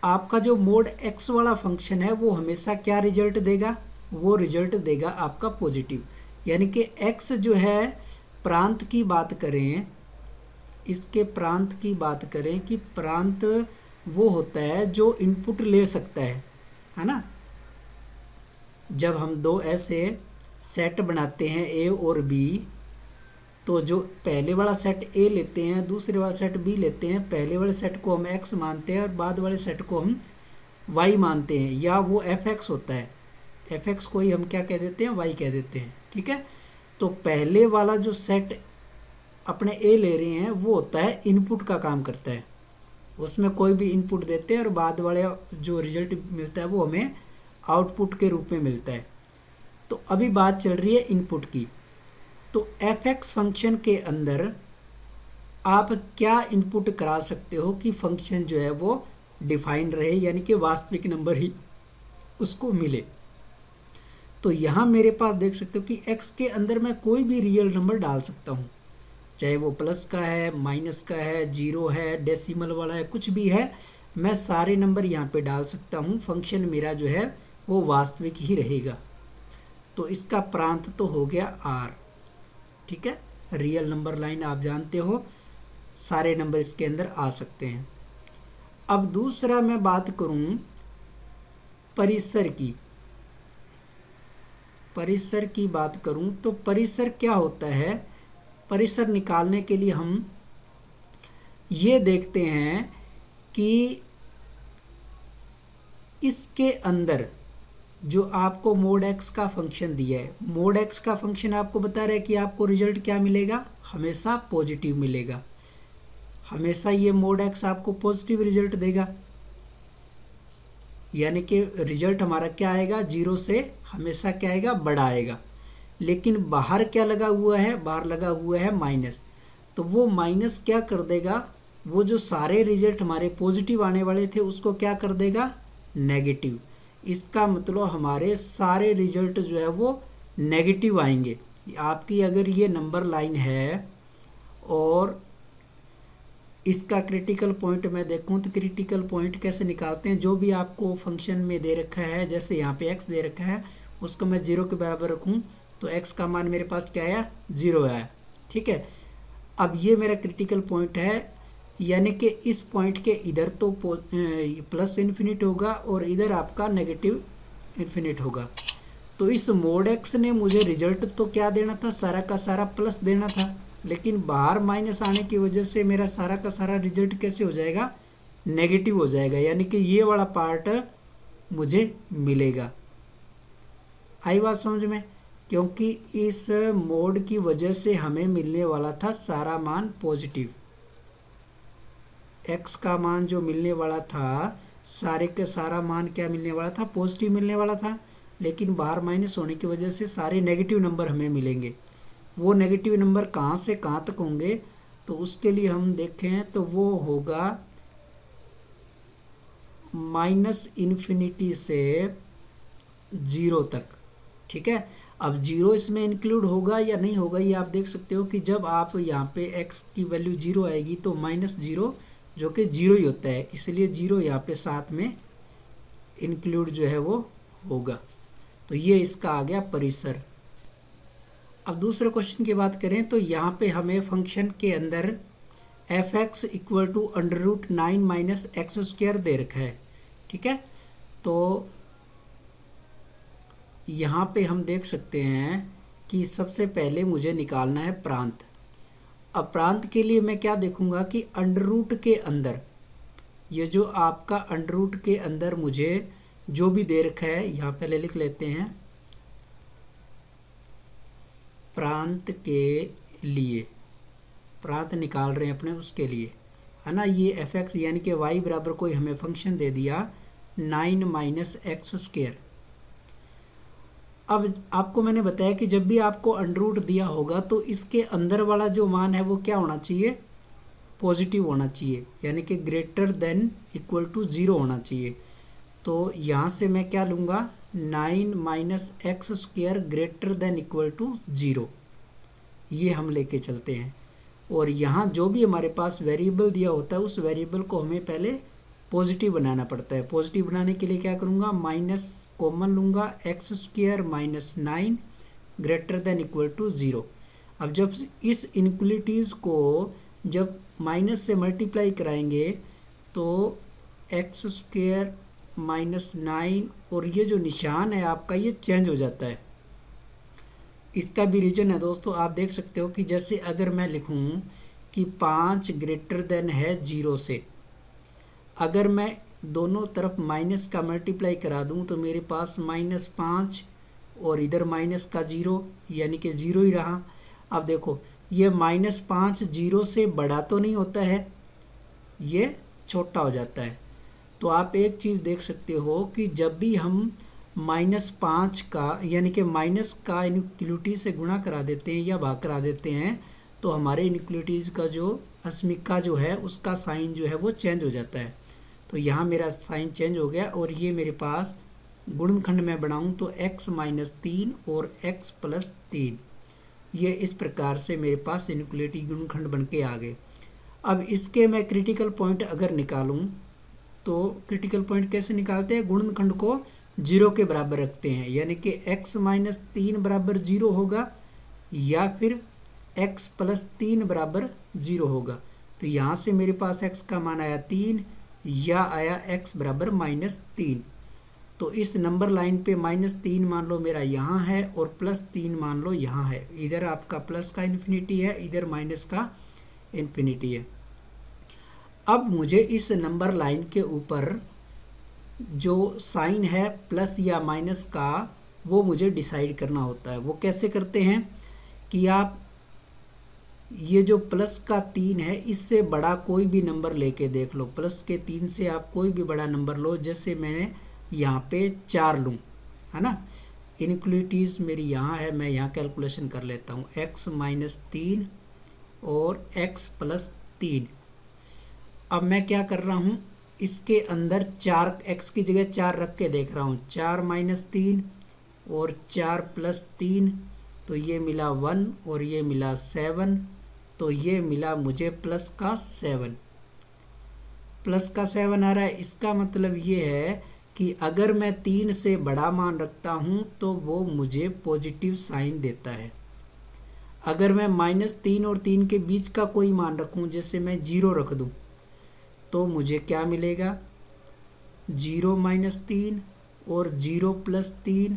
आपका जो मोड x वाला फंक्शन है वो हमेशा क्या रिजल्ट देगा, वो रिजल्ट देगा आपका पॉजिटिव। यानी कि x जो है, प्रांत की बात करें, इसके प्रांत की बात करें कि प्रांत वो होता है जो इनपुट ले सकता है ना। जब हम 2 ऐसे सेट बनाते हैं a और b, तो जो पहले वाला सेट a लेते हैं, दूसरे वाला सेट b लेते हैं, पहले वाले सेट को हम x मानते हैं और बाद वाले सेट को हम y मानते हैं, या वो fx होता है, fx को ही हम क्या कह देते हैं, y कह देते हैं, ठीक है। तो पहले वाला जो सेट अपने a ले रहे हैं वो होता है इनपुट का काम करता है, उसमें कोई भी इनपुट देते हैं और बाद वाले जो रिजल्ट मिलता है वो हमें आउटपुट के रूप में मिलता है। तो अभी बात चल रही है इनपुट की। तो fx फंक्शन के अंदर आप क्या इनपुट करा सकते हो कि फंक्शन जो है वो डिफाइंड रहे, यानी कि वास्तविक नंबर ही उसको मिले। तो यहाँ मेरे पास देख सकते हो कि x के अंदर मैं कोई भी रियल नंबर डाल सकता हूँ, चाहे वो प्लस का है, माइनस का है, 0 है, डेसिमल वाला है, कुछ भी है, मैं सारे नंबर यहाँ पे डाल सकता हूँ। फंक्शन मेरा जो है वो वास्तविक ही रहेगा। तो इसका प्रांत तो हो गया r, ठीक है। रियल नंबर लाइन आप जानते हो, सारे नंबर इसके अंदर आ सकते हैं। अब दूसरा मैं बात करूं परिसर की बात करूं तो परिसर क्या होता है, परिसर निकालने के लिए हम ये देखते हैं कि इसके अंदर जो आपको मोड एक्स का फंक्शन दिया है, मोड एक्स का फंक्शन आपको बता रहा है कि आपको रिजल्ट क्या मिलेगा, हमेशा पॉजिटिव मिलेगा, हमेशा ये मोड एक्स आपको पॉजिटिव रिजल्ट देगा। यानी कि रिजल्ट हमारा क्या आएगा, 0 से हमेशा क्या आएगा, बड़ा आएगा। लेकिन बाहर क्या लगा हुआ है, बाहर लगा हुआ है माइनस, तो वो माइनस क्या कर देगा, वो जो सारे रिजल्ट हमारे पॉजिटिव आने वाले थे उसको क्या कर देगा, नेगेटिव। इसका मतलब हमारे सारे रिजल्ट जो है वो नेगेटिव आएंगे। आपकी अगर ये नंबर लाइन है और इसका क्रिटिकल पॉइंट मैं देखूं तो क्रिटिकल पॉइंट कैसे निकालते हैं, जो भी आपको फंक्शन में दे रखा है, जैसे यहाँ पे x दे रखा है उसको मैं 0 के बराबर रखूं तो x का मान मेरे पास क्या आया, 0 आया। ठीक है, अब ये मेरा क्रिटिकल पॉइंट है, यानी कि इस पॉइंट के इधर तो प्लस इन्फिनिट होगा और इधर आपका नेगेटिव इन्फिनिट होगा। तो इस मोड x ने मुझे रिजल्ट तो क्या देना था, सारा का सारा प्लस देना था, लेकिन बाहर माइनस आने की वजह से मेरा सारा का सारा रिजल्ट कैसे हो जाएगा, नेगेटिव हो जाएगा, यानी कि ये वाला पार्ट मुझे मिलेगा। आई बात समझ में, क्योंकि इस मोड की वजह से हमें मिलने वाला था सारा मान पॉजिटिव, x का मान जो मिलने वाला था, सारे का सारा मान क्या मिलने वाला था, पॉजिटिव मिलने वाला था, लेकिन बाहर माइनस होने की वजह से सारे नेगेटिव नंबर हमें मिलेंगे। वो नेगेटिव नंबर कहाँ से कहाँ तक होंगे, तो उसके लिए हम देखें तो वो होगा -इन्फिनिटी से 0 तक। ठीक है, अब 0 इसमें इंक्लूड होगा या नहीं होगा ये आप देख सकते हो कि जब आप यहाँ पे x की वैल्यू 0 आएगी तो -0 जो कि 0 ही होता है, इसलिए 0 यहाँ पे साथ में इंक्लूड जो है वो होगा। तो ये इसका आ गया परिसर। अब दूसरे क्वेश्चन की बात करें तो यहाँ पे हमें फंक्शन के अंदर f(x) = √9 - x² दे रखा है। ठीक है, तो यहाँ पे हम देख सकते हैं कि सबसे पहले मुझे निकालना है प्रांत। अब प्रांत के लिए मैं क्या देखूँगा कि अंडर रूट के अंदर, ये जो आपका अंडर रूट के अंदर मुझे जो भी दे रखा है, यहाँ पहले लिख लेते हैं प्रांत के लिए, प्रांत निकाल रहे हैं अपने उसके लिए, है ना। ये f(x) यानी कि y बराबर कोई हमें फंक्शन दे दिया 9 - x²। अब आपको मैंने बताया कि जब भी आपको अंडर रूट दिया होगा तो इसके अंदर वाला जो मान है वो क्या होना चाहिए, पॉजिटिव होना चाहिए, यानी कि > 0 होना चाहिए। तो यहाँ से मैं क्या लूँगा, 9 - x² > 0, ये हम लेके चलते हैं। और यहाँ जो भी हमारे पास वेरिएबल दिया होता है उस वेरिएबल को हमें पहले पॉजिटिव बनाना पड़ता है। पॉजिटिव बनाने के लिए क्या करूँगा, माइनस कॉमन लूँगा, x² - 9 > 0। अब जब इस इनक्वलिटीज़ को जब माइनस से मल्टीप्लाई कराएंगे तो x² - 9 और ये जो निशान है आपका ये चेंज हो जाता है। इसका भी रीज़न है दोस्तों, आप देख सकते हो कि जैसे अगर मैं लिखूं कि 5 > है 0 से, अगर मैं दोनों तरफ माइनस का मल्टीप्लाई करा दूं तो मेरे पास -5 और इधर माइनस का 0, यानी कि 0 ही रहा। अब देखो ये -5 0 से बड़ा तो नहीं होता है, ये छोटा हो जाता है। तो आप एक चीज़ देख सकते हो कि जब भी हम -5 का यानी कि माइनस का इनइक्वलिटी से गुणा करा देते हैं या भाग करा देते हैं तो हमारे इनइक्वलिटीज़ का जो अस्मिका जो है उसका साइन जो है वो चेंज हो जाता है। तो यहाँ मेरा साइन चेंज हो गया और ये मेरे पास गुणनखंड में बनाऊँ तो x - 3 और x + 3, ये इस प्रकार से मेरे पास इनइक्वलिटी गुणनखंड बन के आ गए। अब इसके मैं क्रिटिकल पॉइंट अगर निकालूं तो क्रिटिकल पॉइंट कैसे निकालते हैं, गुणनखंड को 0 के बराबर रखते हैं, यानी कि x - 3 बराबर 0 होगा या फिर x + 3 बराबर 0 होगा। तो यहाँ से मेरे पास x का मान आया 3 या आया x बराबर -3। तो इस नंबर लाइन पे -3 मान लो मेरा यहाँ है और +3 मान लो यहाँ है। इधर आपका प्लस का इन्फिनिटी है, इधर माइनस का इन्फिनिटी है। अब मुझे इस नंबर लाइन के ऊपर जो साइन है प्लस या माइनस का वो मुझे डिसाइड करना होता है। वो कैसे करते हैं कि आप ये जो प्लस का 3 है इससे बड़ा कोई भी नंबर लेके देख लो, प्लस के 3 से आप कोई भी बड़ा नंबर लो। जैसे मैंने यहाँ पे 4 लूँ, है ना। इनइक्वालिटीज़ मेरी यहाँ है, मैं यहाँ कैलकुलेशन कर लेता हूँ। x माइनस 3 और x प्लस 3। अब मैं क्या कर रहा हूँ, इसके अंदर 4 x की जगह 4 रख के देख रहा हूँ। 4 माइनस 3 और 4 प्लस 3, तो ये मिला 1 और ये मिला 7, तो ये मिला मुझे प्लस का 7। प्लस का 7 आ रहा है। इसका मतलब ये है कि अगर मैं 3 से बड़ा मान रखता हूँ तो वो मुझे पॉजिटिव साइन देता है। अगर मैं -3 और 3 के बीच का कोई मान रखूँ, जैसे मैं 0 रख दूँ, तो मुझे क्या मिलेगा, 0 माइनस 3 और 0 प्लस 3,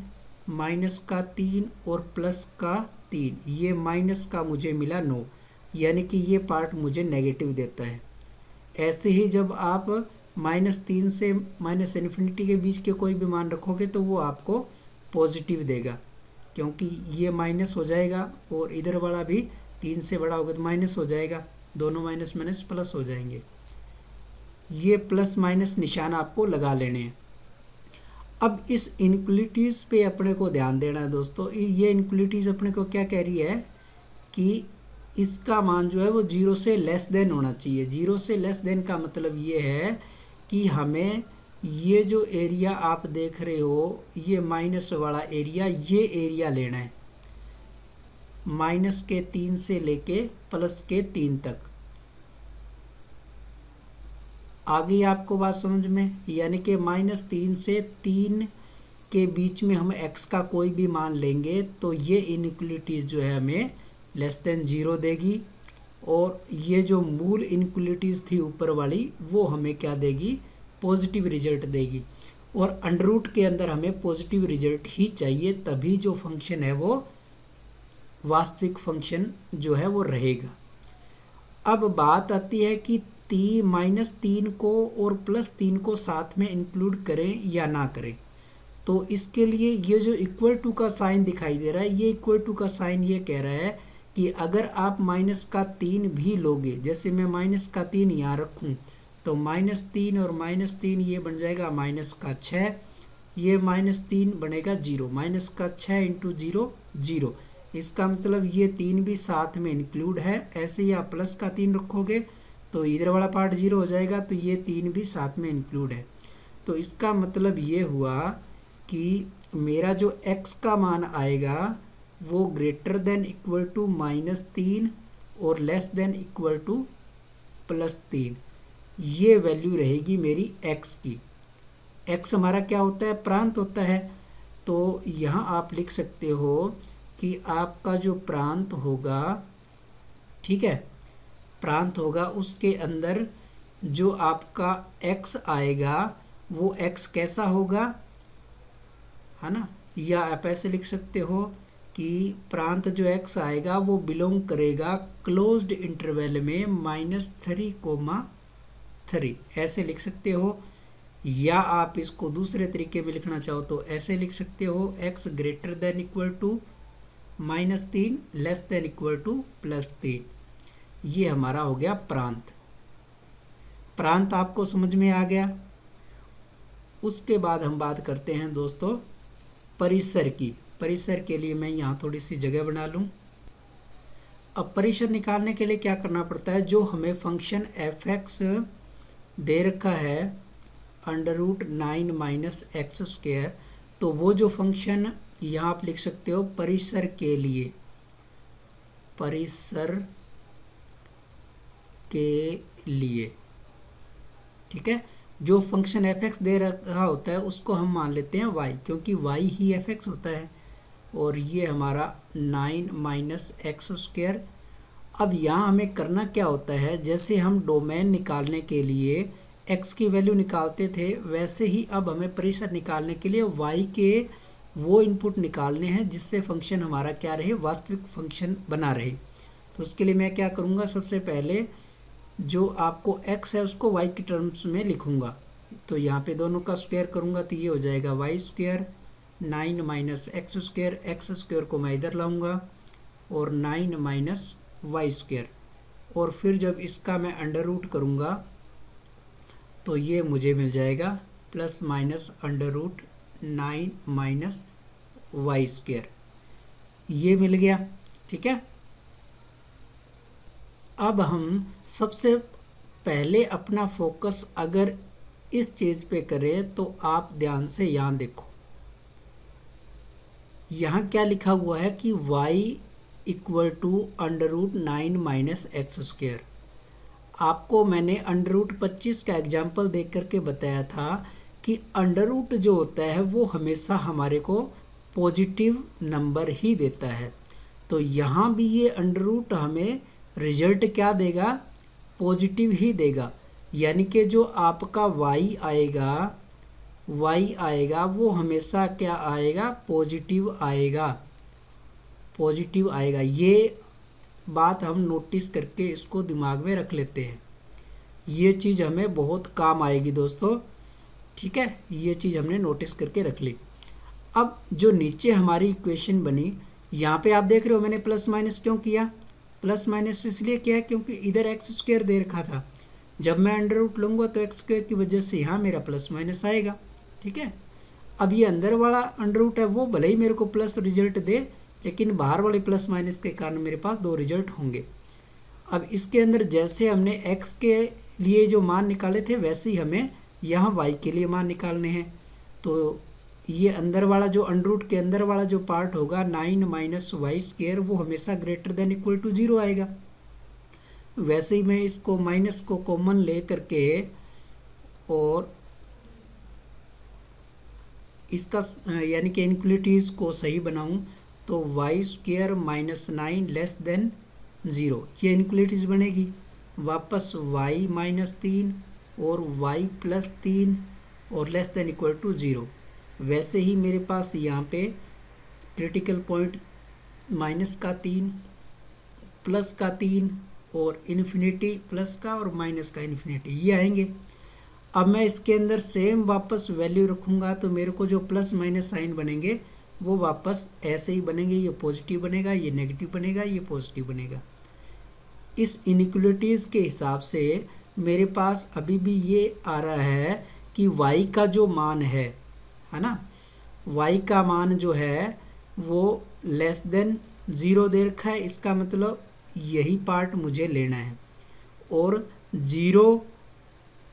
माइनस का 3 और प्लस का 3, ये माइनस का मुझे मिला 9, यानी कि ये पार्ट मुझे नेगेटिव देता है। ऐसे ही जब आप -3 से -इन्फिनिटी के बीच के कोई भी मान रखोगे तो वो आपको पॉजिटिव देगा, क्योंकि ये माइनस हो जाएगा और इधर वाला भी 3 से बड़ा होगा तो माइनस हो जाएगा, दोनों माइनस माइनस प्लस हो जाएंगे। ये प्लस माइनस निशान आपको लगा लेने हैं। अब इस इनइक्वालिटीज़ पे अपने को ध्यान देना है दोस्तों। ये इनइक्वालिटीज़ अपने को क्या कह रही है कि इसका मान जो है वो 0 से लेस देन होना चाहिए। 0 से लेस देन का मतलब ये है कि हमें ये जो एरिया आप देख रहे हो, ये माइनस वाला एरिया, ये एरिया लेना है, -3 से लेके +3 तक। आ गई आपको बात समझ में? यानी कि -3 से 3 के बीच में हम x का कोई भी मान लेंगे तो ये इनइक्वालिटीज़ जो है हमें <0 देगी, और ये जो मूल इनइक्वालिटीज़ थी ऊपर वाली वो हमें क्या देगी, पॉजिटिव रिजल्ट देगी। और अंडर रूट के अंदर हमें पॉजिटिव रिजल्ट ही चाहिए, तभी जो फंक्शन है वो वास्तविक फंक्शन जो है वो रहेगा। अब बात आती है कि -3 को और +3 को साथ में इंक्लूड करें या ना करें। तो इसके लिए ये जो इक्वल टू का साइन दिखाई दे रहा है, ये इक्वल टू का साइन ये कह रहा है कि अगर आप -3 भी लोगे, जैसे मैं -3 यहाँ रखूँ, तो -3 और -3 ये बन जाएगा -6, ये -3 बनेगा 0, -6 × 0 0। इसका मतलब ये 3 भी साथ में इंक्लूड है। ऐसे ही आप +3 रखोगे तो इधर वाला पार्ट 0 हो जाएगा, तो ये 3 भी साथ में इंक्लूड है। तो इसका मतलब ये हुआ कि मेरा जो x का मान आएगा वो ग्रेटर देन इक्वल टू -3 और लेस देन इक्वल टू +3, ये वैल्यू रहेगी मेरी x की। x हमारा क्या होता है, प्रांत होता है। तो यहाँ आप लिख सकते हो कि आपका जो प्रांत होगा, ठीक है, प्रांत होगा, उसके अंदर जो आपका x आएगा वो x कैसा होगा, है ना। या आप ऐसे लिख सकते हो कि प्रांत जो x आएगा वो बिलोंग करेगा क्लोज्ड इंटरवल में -3, ऐसे लिख सकते हो। या आप इसको दूसरे तरीके में लिखना चाहो तो ऐसे लिख सकते हो, x greater than equal to -3 less than equal to +3। ये हमारा हो गया प्रांत। प्रांत आपको समझ में आ गया। उसके बाद हम बात करते हैं दोस्तों परिसर की। परिसर के लिए मैं यहाँ थोड़ी सी जगह बना लूँ। अब परिसर निकालने के लिए क्या करना पड़ता है, जो हमें फंक्शन f(x) दे रखा है √9 - x², तो वो जो फंक्शन यहाँ आप लिख सकते हो परिसर के लिए, परिसर के लिए, ठीक है। जो फंक्शन f(x) दे रखा होता है उसको हम मान लेते हैं y, क्योंकि y ही f(x) होता है। और ये हमारा 9 - x²। अब यहाँ हमें करना क्या होता है, जैसे हम डोमेन निकालने के लिए x की वैल्यू निकालते थे, वैसे ही अब हमें परिसर निकालने के लिए y के वो इनपुट निकालने हैं जिससे फंक्शन हमारा क्या रहे, वास्तविक फंक्शन बना रहे। तो उसके लिए मैं क्या करूँगा, सबसे पहले जो आपको x है उसको y की टर्म्स में लिखूँगा। तो यहाँ पे दोनों का स्क्वायर करूँगा तो ये हो जाएगा y², 9 - x², x² को मैं इधर लाऊँगा और 9 - y², और फिर जब इसका मैं अंडर रूट करूँगा तो ये मुझे मिल जाएगा प्लस माइनस √9 माइनस y², ये मिल गया। ठीक है, अब हम सबसे पहले अपना फोकस अगर इस चीज़ पे करें तो आप ध्यान से यहाँ देखो, यहाँ क्या लिखा हुआ है कि y = √9 माइनस x²। आपको मैंने √25 का एग्जाम्पल देख करके बताया था कि अंडर जो होता है वो हमेशा हमारे को पॉजिटिव नंबर ही देता है। तो यहाँ भी ये अंडर हमें रिजल्ट क्या देगा, पॉजिटिव ही देगा। यानी कि जो आपका y आएगा वो हमेशा क्या आएगा, पॉजिटिव आएगा, पॉजिटिव आएगा। ये बात हम नोटिस करके इसको दिमाग में रख लेते हैं, ये चीज़ हमें बहुत काम आएगी दोस्तों। ठीक है, ये चीज़ हमने नोटिस करके रख ली। अब जो नीचे हमारी इक्वेशन बनी, यहाँ पे आप देख रहे हो मैंने प्लस माइनस क्यों किया, प्लस माइनस इसलिए किया क्योंकि इधर x² दे रखा था। जब मैं अंडर लूँगा तो x² की वजह से यहाँ मेरा प्लस माइनस आएगा। ठीक है, अब ये अंदर वाला अंडर है वो भले ही मेरे को प्लस रिजल्ट दे, लेकिन बाहर वाले प्लस माइनस के कारण मेरे पास दो रिजल्ट होंगे। अब इसके अंदर जैसे हमने x के लिए जो मान निकाले थे वैसे ही हमें यहाँ y के लिए मान निकालने हैं। तो ये अंदर वाला जो अंडर के अंदर वाला जो पार्ट होगा 9 माइनस y² वो हमेशा > 0 आएगा। वैसे ही मैं इसको माइनस को कॉमन ले करके और इसका यानी कि इनइक्वालिटीज़ को सही बनाऊं तो y² माइनस 9 लेस देन 0, ये इनइक्वालिटीज़ बनेगी। वापस y माइनस 3 और y प्लस 3 और लेस देन इक्वल टू 0। वैसे ही मेरे पास यहाँ पे क्रिटिकल पॉइंट माइनस का 3 प्लस का 3 और इन्फिनिटी प्लस का और माइनस का इन्फिनिटी, ये आएंगे। अब मैं इसके अंदर सेम वापस वैल्यू रखूँगा तो मेरे को जो प्लस माइनस साइन बनेंगे वो वापस ऐसे ही बनेंगे, ये पॉजिटिव बनेगा, ये नेगेटिव बनेगा, ये पॉजिटिव बनेगा। इस इनइक्वालिटीज़ के हिसाब से मेरे पास अभी भी ये आ रहा है कि y का जो मान है ना, y का मान जो है वो लेस देन 0 दे रखा है। इसका मतलब यही पार्ट मुझे लेना है। और 0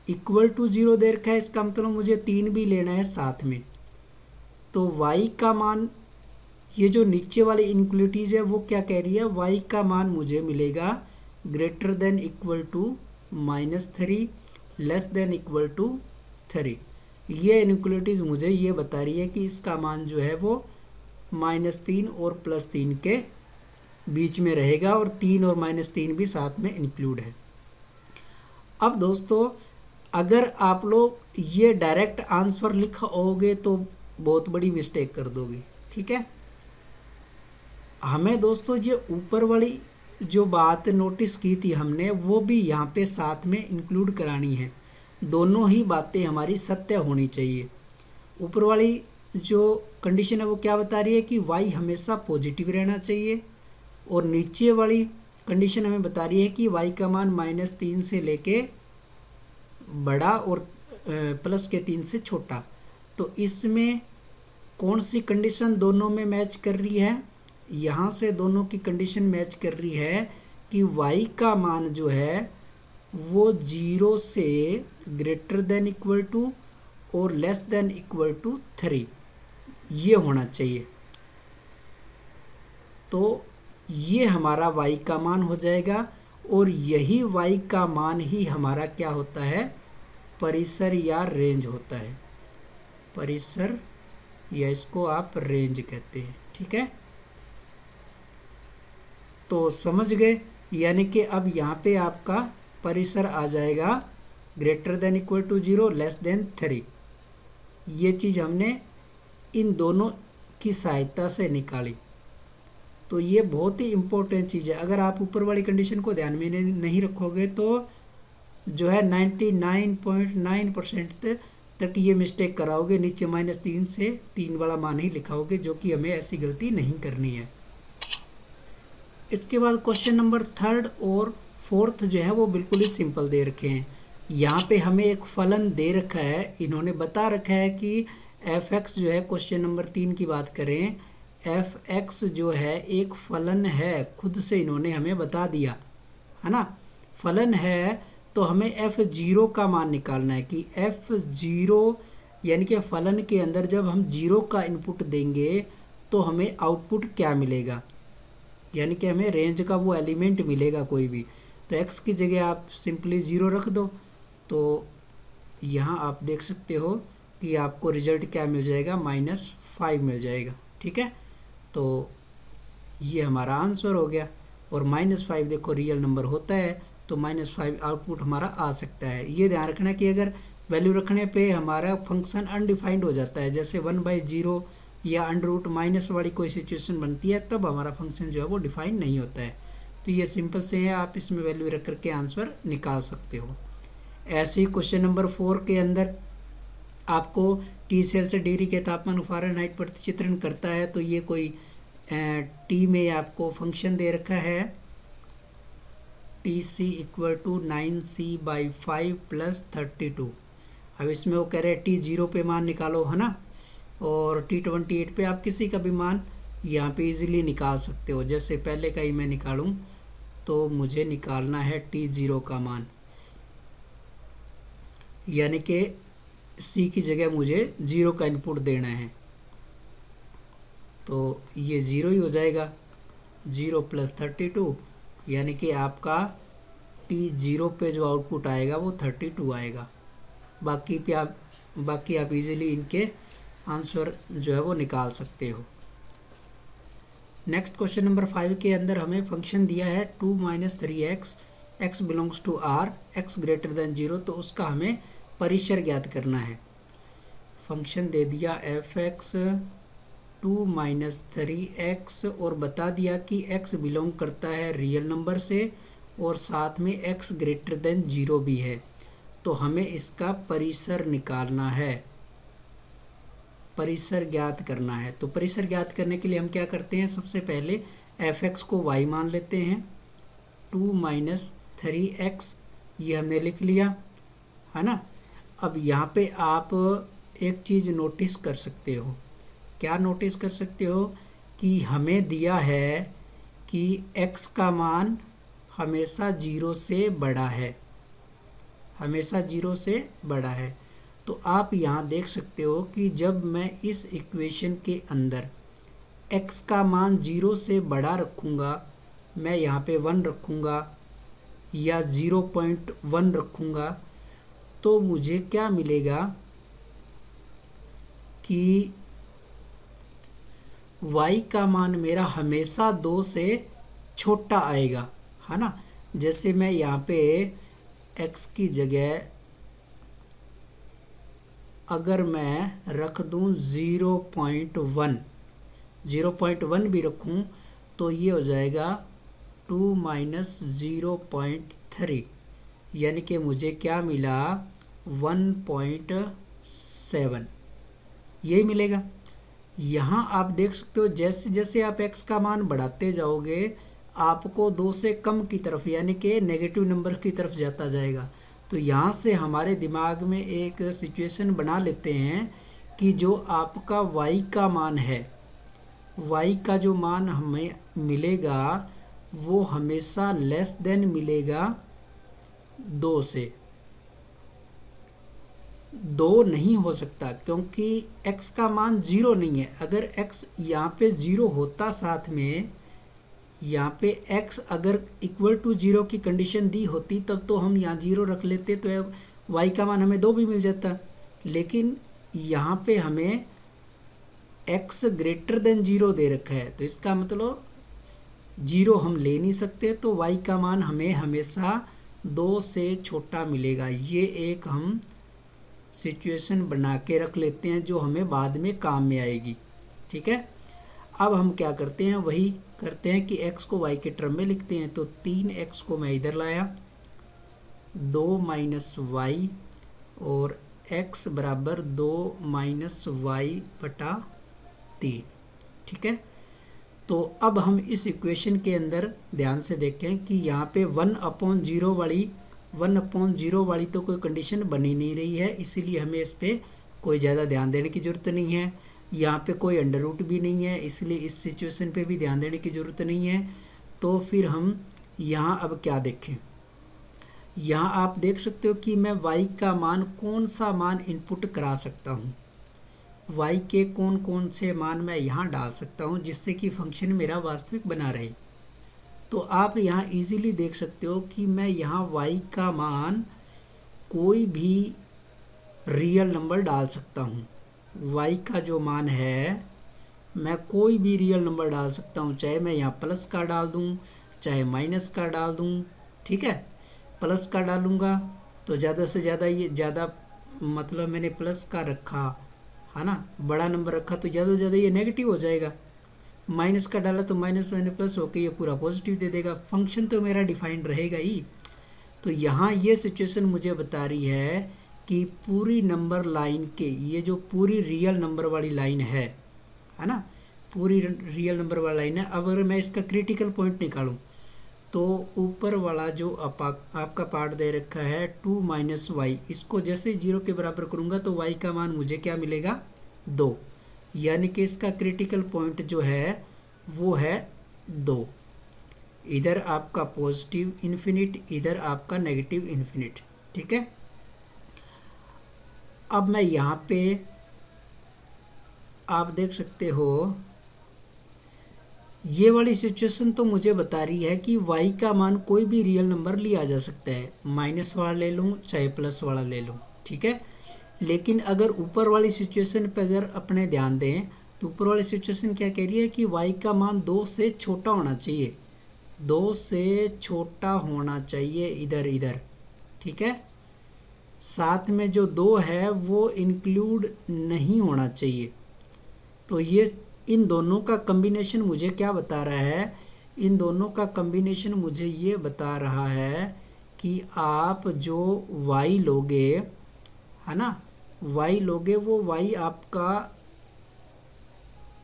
= 0 दे रखा है, इसका मतलब मुझे 3 भी लेना है साथ में। तो y का मान, ये जो नीचे वाली इनइक्वालिटीज़ है वो क्या कह रही है, y का मान मुझे मिलेगा > -3 लेस देन इक्वल टू 3। ये इनइक्वालिटीज़ मुझे ये बता रही है कि इसका मान जो है वो -3 और +3 के बीच में रहेगा और 3 और -3 भी साथ में इंक्लूड है। अब दोस्तों अगर आप लोग ये डायरेक्ट आंसर लिखोगे तो बहुत बड़ी मिस्टेक कर दोगे। ठीक है, हमें दोस्तों ये ऊपर वाली जो बात नोटिस की थी हमने वो भी यहाँ पे साथ में इंक्लूड करानी है। दोनों ही बातें हमारी सत्य होनी चाहिए। ऊपर वाली जो कंडीशन है वो क्या बता रही है कि y हमेशा पॉजिटिव रहना चाहिए, और नीचे वाली कंडीशन हमें बता रही है कि y का मान -3 से लेके बड़ा और +3 से छोटा। तो इसमें कौन सी कंडीशन दोनों में मैच कर रही है, यहाँ से दोनों की कंडीशन मैच कर रही है कि y का मान जो है वो 0 से > और लेस देन इक्वल टू 3 ये होना चाहिए। तो ये हमारा y का मान हो जाएगा, और यही y का मान ही हमारा क्या होता है, परिसर या रेंज होता है। परिसर या इसको आप रेंज कहते हैं। ठीक है, तो समझ गए। यानी कि अब यहाँ पे आपका परिसर आ जाएगा > 0 लेस देन 3। ये चीज़ हमने इन दोनों की सहायता से निकाली। तो ये बहुत ही इम्पोर्टेंट चीज़ है। अगर आप ऊपर वाली कंडीशन को ध्यान में नहीं रखोगे तो जो है 99.9% तक ये मिस्टेक कराओगे, नीचे -3 से 3 वाला मान ही लिखाओगे, जो कि हमें ऐसी गलती नहीं करनी है। इसके बाद क्वेश्चन नंबर 3 और 4 जो है वो बिल्कुल ही सिंपल दे रखे हैं। यहाँ पे हमें एक फलन दे रखा है, इन्होंने बता रखा है कि एफ एक्स जो है, क्वेश्चन नंबर 3 की बात करें, एफ एक्स जो है एक फलन है, खुद से इन्होंने हमें बता दिया है ना, फलन है। तो हमें एफ जीरो का मान निकालना है कि एफ जीरो यानी कि फलन के अंदर जब हम जीरो का इनपुट देंगे तो हमें आउटपुट क्या मिलेगा, यानी कि हमें रेंज का वो एलिमेंट मिलेगा कोई भी। तो एक्स की जगह आप सिंपली ज़ीरो रख दो, तो यहाँ आप देख सकते हो कि आपको रिजल्ट क्या मिल जाएगा, -5 मिल जाएगा। ठीक है, तो ये हमारा आंसर हो गया। और -5 देखो रियल नंबर होता है, तो -5 आउटपुट हमारा आ सकता है। ये ध्यान रखना कि अगर वैल्यू रखने पे हमारा फंक्शन अनडिफाइंड हो जाता है, जैसे 1/0 या अंडर माइनस वाली कोई सिचुएशन बनती है, तब हमारा फंक्शन जो है वो डिफाइन नहीं होता है। तो ये सिंपल से है, आप इसमें वैल्यू रख करके आंसर निकाल सकते हो। ऐसे ही क्वेश्चन नंबर 4 के अंदर आपको टी सेल्सियस डिग्री के तापमान फ़ारेनहाइट प्रतिचित्रण करता है। तो ये कोई टी में आपको फंक्शन दे रखा है, TC = 9c/5 + 32। अब इसमें वो कह रहे हैं T0 पे मान निकालो, है ना, और T28 पे आप किसी का भी मान यहाँ पे इजीली निकाल सकते हो। जैसे पहले का ही मैं निकालूं तो मुझे निकालना है T0 का मान, यानी कि C की जगह मुझे 0 का इनपुट देना है, तो ये 0 ही हो जाएगा, 0 + 32, यानी कि आपका T0 पे जो आउटपुट आएगा वो 32 आएगा। बाकी आप इजीली इनके आंसर जो है वो निकाल सकते हो। नेक्स्ट क्वेश्चन नंबर 5 के अंदर हमें फंक्शन दिया है 2 - 3x, x belongs to r, x > 0, तो उसका हमें परिसर ज्ञात करना है। फंक्शन दे दिया एफ एक्स 2 - 3x और बता दिया कि x बिलोंग करता है रियल नंबर से और साथ में x > 0 भी है। तो हमें इसका परिसर निकालना है, परिसर ज्ञात करना है। तो परिसर ज्ञात करने के लिए हम क्या करते हैं, सबसे पहले एफ एक्स को y मान लेते हैं, 2 - 3x ये हमने लिख लिया, है ना। अब यहाँ पे आप एक चीज़ नोटिस कर सकते हो, क्या नोटिस कर सकते हो कि हमें दिया है कि x का मान हमेशा 0 से बड़ा है, हमेशा 0 से बड़ा है। तो आप यहाँ देख सकते हो कि जब मैं इस इक्वेशन के अंदर x का मान 0 से बड़ा रखूँगा, मैं यहाँ पे 1 रखूँगा या 0.1 रखूँगा, तो मुझे क्या मिलेगा कि y का मान मेरा हमेशा 2 से छोटा आएगा, है ना। जैसे मैं यहाँ पे x की जगह अगर मैं रख दूँ 0.1 भी रखूँ तो ये हो जाएगा 2 - 0.3, यानी कि मुझे क्या मिला 1.7, यही मिलेगा। यहाँ आप देख सकते हो जैसे जैसे आप x का मान बढ़ाते जाओगे आपको 2 से कम की तरफ यानी कि नेगेटिव नंबर की तरफ जाता जाएगा। तो यहाँ से हमारे दिमाग में एक सिचुएशन बना लेते हैं कि जो आपका y का मान है, y का जो मान हमें मिलेगा वो हमेशा लेस देन मिलेगा 2 से। 2 नहीं हो सकता क्योंकि x का मान 0 नहीं है। अगर x यहाँ पे 0 होता, साथ में यहाँ पे x अगर = 0 की कंडीशन दी होती तब तो हम यहाँ 0 रख लेते, तो y का मान हमें 2 भी मिल जाता। लेकिन यहाँ पे हमें x > 0 दे रखा है, तो इसका मतलब 0 हम ले नहीं सकते, तो y का मान हमें हमेशा 2 से छोटा मिलेगा। ये एक हम सिचुएशन बना के रख लेते हैं जो हमें बाद में काम में आएगी। ठीक है, अब हम क्या करते हैं, वही करते हैं कि x को y के टर्म में लिखते हैं। तो 3x को मैं इधर लाया, 2 - y और x = 2 - y/3। ठीक है, तो अब हम इस इक्वेशन के अंदर ध्यान से देखें कि यहाँ पे 1/0 वाली 1/0 वाली तो कोई कंडीशन बनी नहीं रही है, इसीलिए हमें इस पर कोई ज़्यादा ध्यान देने की ज़रूरत नहीं है। यहाँ पे कोई अंडर रूट भी नहीं है, इसलिए इस सिचुएशन पे भी ध्यान देने की ज़रूरत नहीं है। तो फिर हम यहाँ अब क्या देखें, यहाँ आप देख सकते हो कि मैं y का मान कौन सा मान इनपुट करा सकता हूँ, y के कौन कौन से मान मैं यहाँ डाल सकता हूँ जिससे कि फंक्शन मेरा वास्तविक बना रहे। तो आप यहाँ इजीली देख सकते हो कि मैं यहाँ y का मान कोई भी रियल नंबर डाल सकता हूँ। y का जो मान है मैं कोई भी रियल नंबर डाल सकता हूँ, चाहे मैं यहाँ प्लस का डाल दूँ चाहे माइनस का डाल दूँ। ठीक है, प्लस का डालूँगा तो ज़्यादा से ज़्यादा ये ज़्यादा मतलब मैंने प्लस का रखा है ना, बड़ा नंबर रखा तो ज़्यादा से ज़्यादा ये नेगेटिव हो जाएगा। माइनस का डाला तो माइनस मैंने प्लस होकर ये पूरा पॉजिटिव दे देगा। फंक्शन तो मेरा डिफाइंड रहेगा ही। तो यहाँ ये सिचुएशन मुझे बता रही है कि पूरी नंबर लाइन के ये जो पूरी रियल नंबर वाली लाइन है ना, पूरी रियल नंबर वाला लाइन है। अब अगर मैं इसका क्रिटिकल पॉइंट निकालूं तो ऊपर वाला जो आपका पार्ट दे रखा है 2 - y, इसको जैसे 0 के बराबर करूंगा तो y का मान मुझे क्या मिलेगा 2, यानी कि इसका क्रिटिकल पॉइंट जो है वो है 2। इधर आपका पॉजिटिव इन्फिनिट, इधर आपका नेगेटिव इन्फिनिट। ठीक है, अब मैं यहाँ पे आप देख सकते हो ये वाली सिचुएशन तो मुझे बता रही है कि y का मान कोई भी रियल नंबर लिया जा सकता है, माइनस वाला ले लूँ चाहे प्लस वाला ले लूँ। ठीक है, लेकिन अगर ऊपर वाली सिचुएशन पर अगर अपने ध्यान दें तो ऊपर वाली सिचुएशन क्या कह रही है कि y का मान 2 से छोटा होना चाहिए, 2 से छोटा होना चाहिए इधर। ठीक है, साथ में जो 2 है वो इंक्लूड नहीं होना चाहिए। तो ये इन दोनों का कम्बिनेशन मुझे क्या बता रहा है, इन दोनों का कम्बिनेशन मुझे ये बता रहा है कि आप जो y लोगे है ना, y लोगे वो y आपका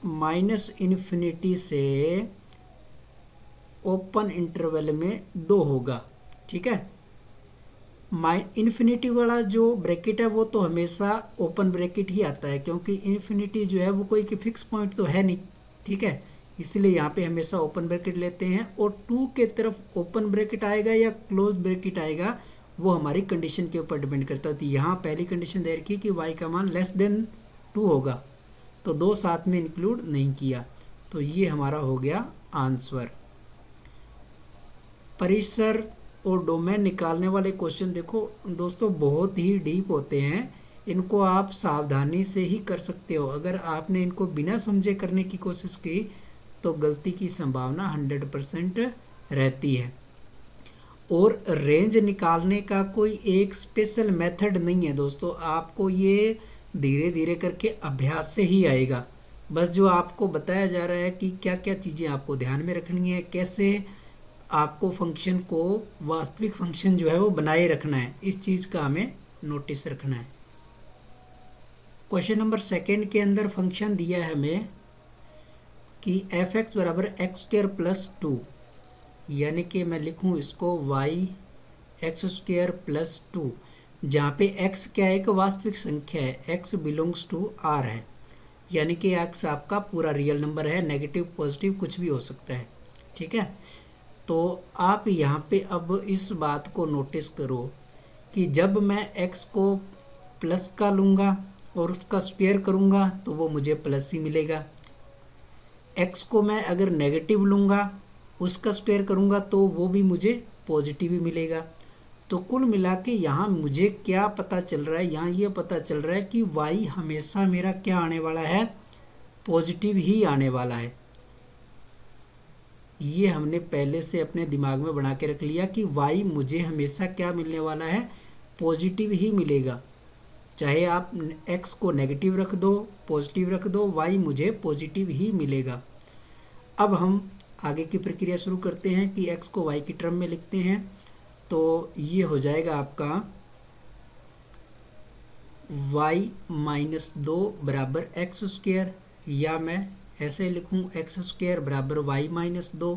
-∞ से ओपन इंटरवल में 2 होगा। ठीक है, इन्फिनिटी वाला जो ब्रैकेट है वो तो हमेशा ओपन ब्रैकेट ही आता है, क्योंकि इन्फिनिटी जो है वो कोई फिक्स पॉइंट तो है नहीं। ठीक है, इसलिए यहाँ पे हमेशा ओपन ब्रैकेट लेते हैं, और 2 के तरफ ओपन ब्रैकेट आएगा या क्लोज ब्रैकेट आएगा वो हमारी कंडीशन के ऊपर डिपेंड करता है। तो यहाँ पहली कंडीशन दे रखी कि y का मान <2 होगा, तो 2 साथ में इंक्लूड नहीं किया, तो ये हमारा हो गया आंसर। परिसर और डोमेन निकालने वाले क्वेश्चन देखो दोस्तों बहुत ही डीप होते हैं, इनको आप सावधानी से ही कर सकते हो। अगर आपने इनको बिना समझे करने की कोशिश की तो गलती की संभावना 100% रहती है। और रेंज निकालने का कोई एक स्पेशल मेथड नहीं है दोस्तों, आपको ये धीरे धीरे करके अभ्यास से ही आएगा। बस जो आपको बताया जा रहा है कि क्या क्या चीज़ें आपको ध्यान में रखनी है, कैसे आपको फंक्शन को वास्तविक फंक्शन जो है वो बनाए रखना है, इस चीज़ का हमें नोटिस रखना है। क्वेश्चन नंबर 2 के अंदर फंक्शन दिया है हमें कि f(x) = x² + 2, यानी कि मैं लिखूं इसको y(x² + 2), जहाँ पे x क्या है, एक वास्तविक संख्या है, x बिलोंग्स टू r है, यानी कि x आपका पूरा रियल नंबर है, नेगेटिव पॉजिटिव कुछ भी हो सकता है। ठीक है, तो आप यहाँ पे अब इस बात को नोटिस करो कि जब मैं x को प्लस का लूँगा और उसका स्क्वायर करूँगा तो वो मुझे प्लस ही मिलेगा, x को मैं अगर नेगेटिव लूँगा उसका स्क्वायर करूँगा तो वो भी मुझे पॉजिटिव ही मिलेगा। तो कुल मिला के यहाँ मुझे क्या पता चल रहा है, यहाँ ये पता चल रहा है कि y हमेशा मेरा क्या आने वाला है, पॉजिटिव ही आने वाला है। ये हमने पहले से अपने दिमाग में बना के रख लिया कि y मुझे हमेशा क्या मिलने वाला है, पॉजिटिव ही मिलेगा। चाहे आप x को नेगेटिव रख दो, पॉजिटिव रख दो, y मुझे पॉजिटिव ही मिलेगा। अब हम आगे की प्रक्रिया शुरू करते हैं कि x को y की टर्म में लिखते हैं। तो ये हो जाएगा आपका y - 2 = x², या मैं ऐसे लिखूँ x² = y - 2,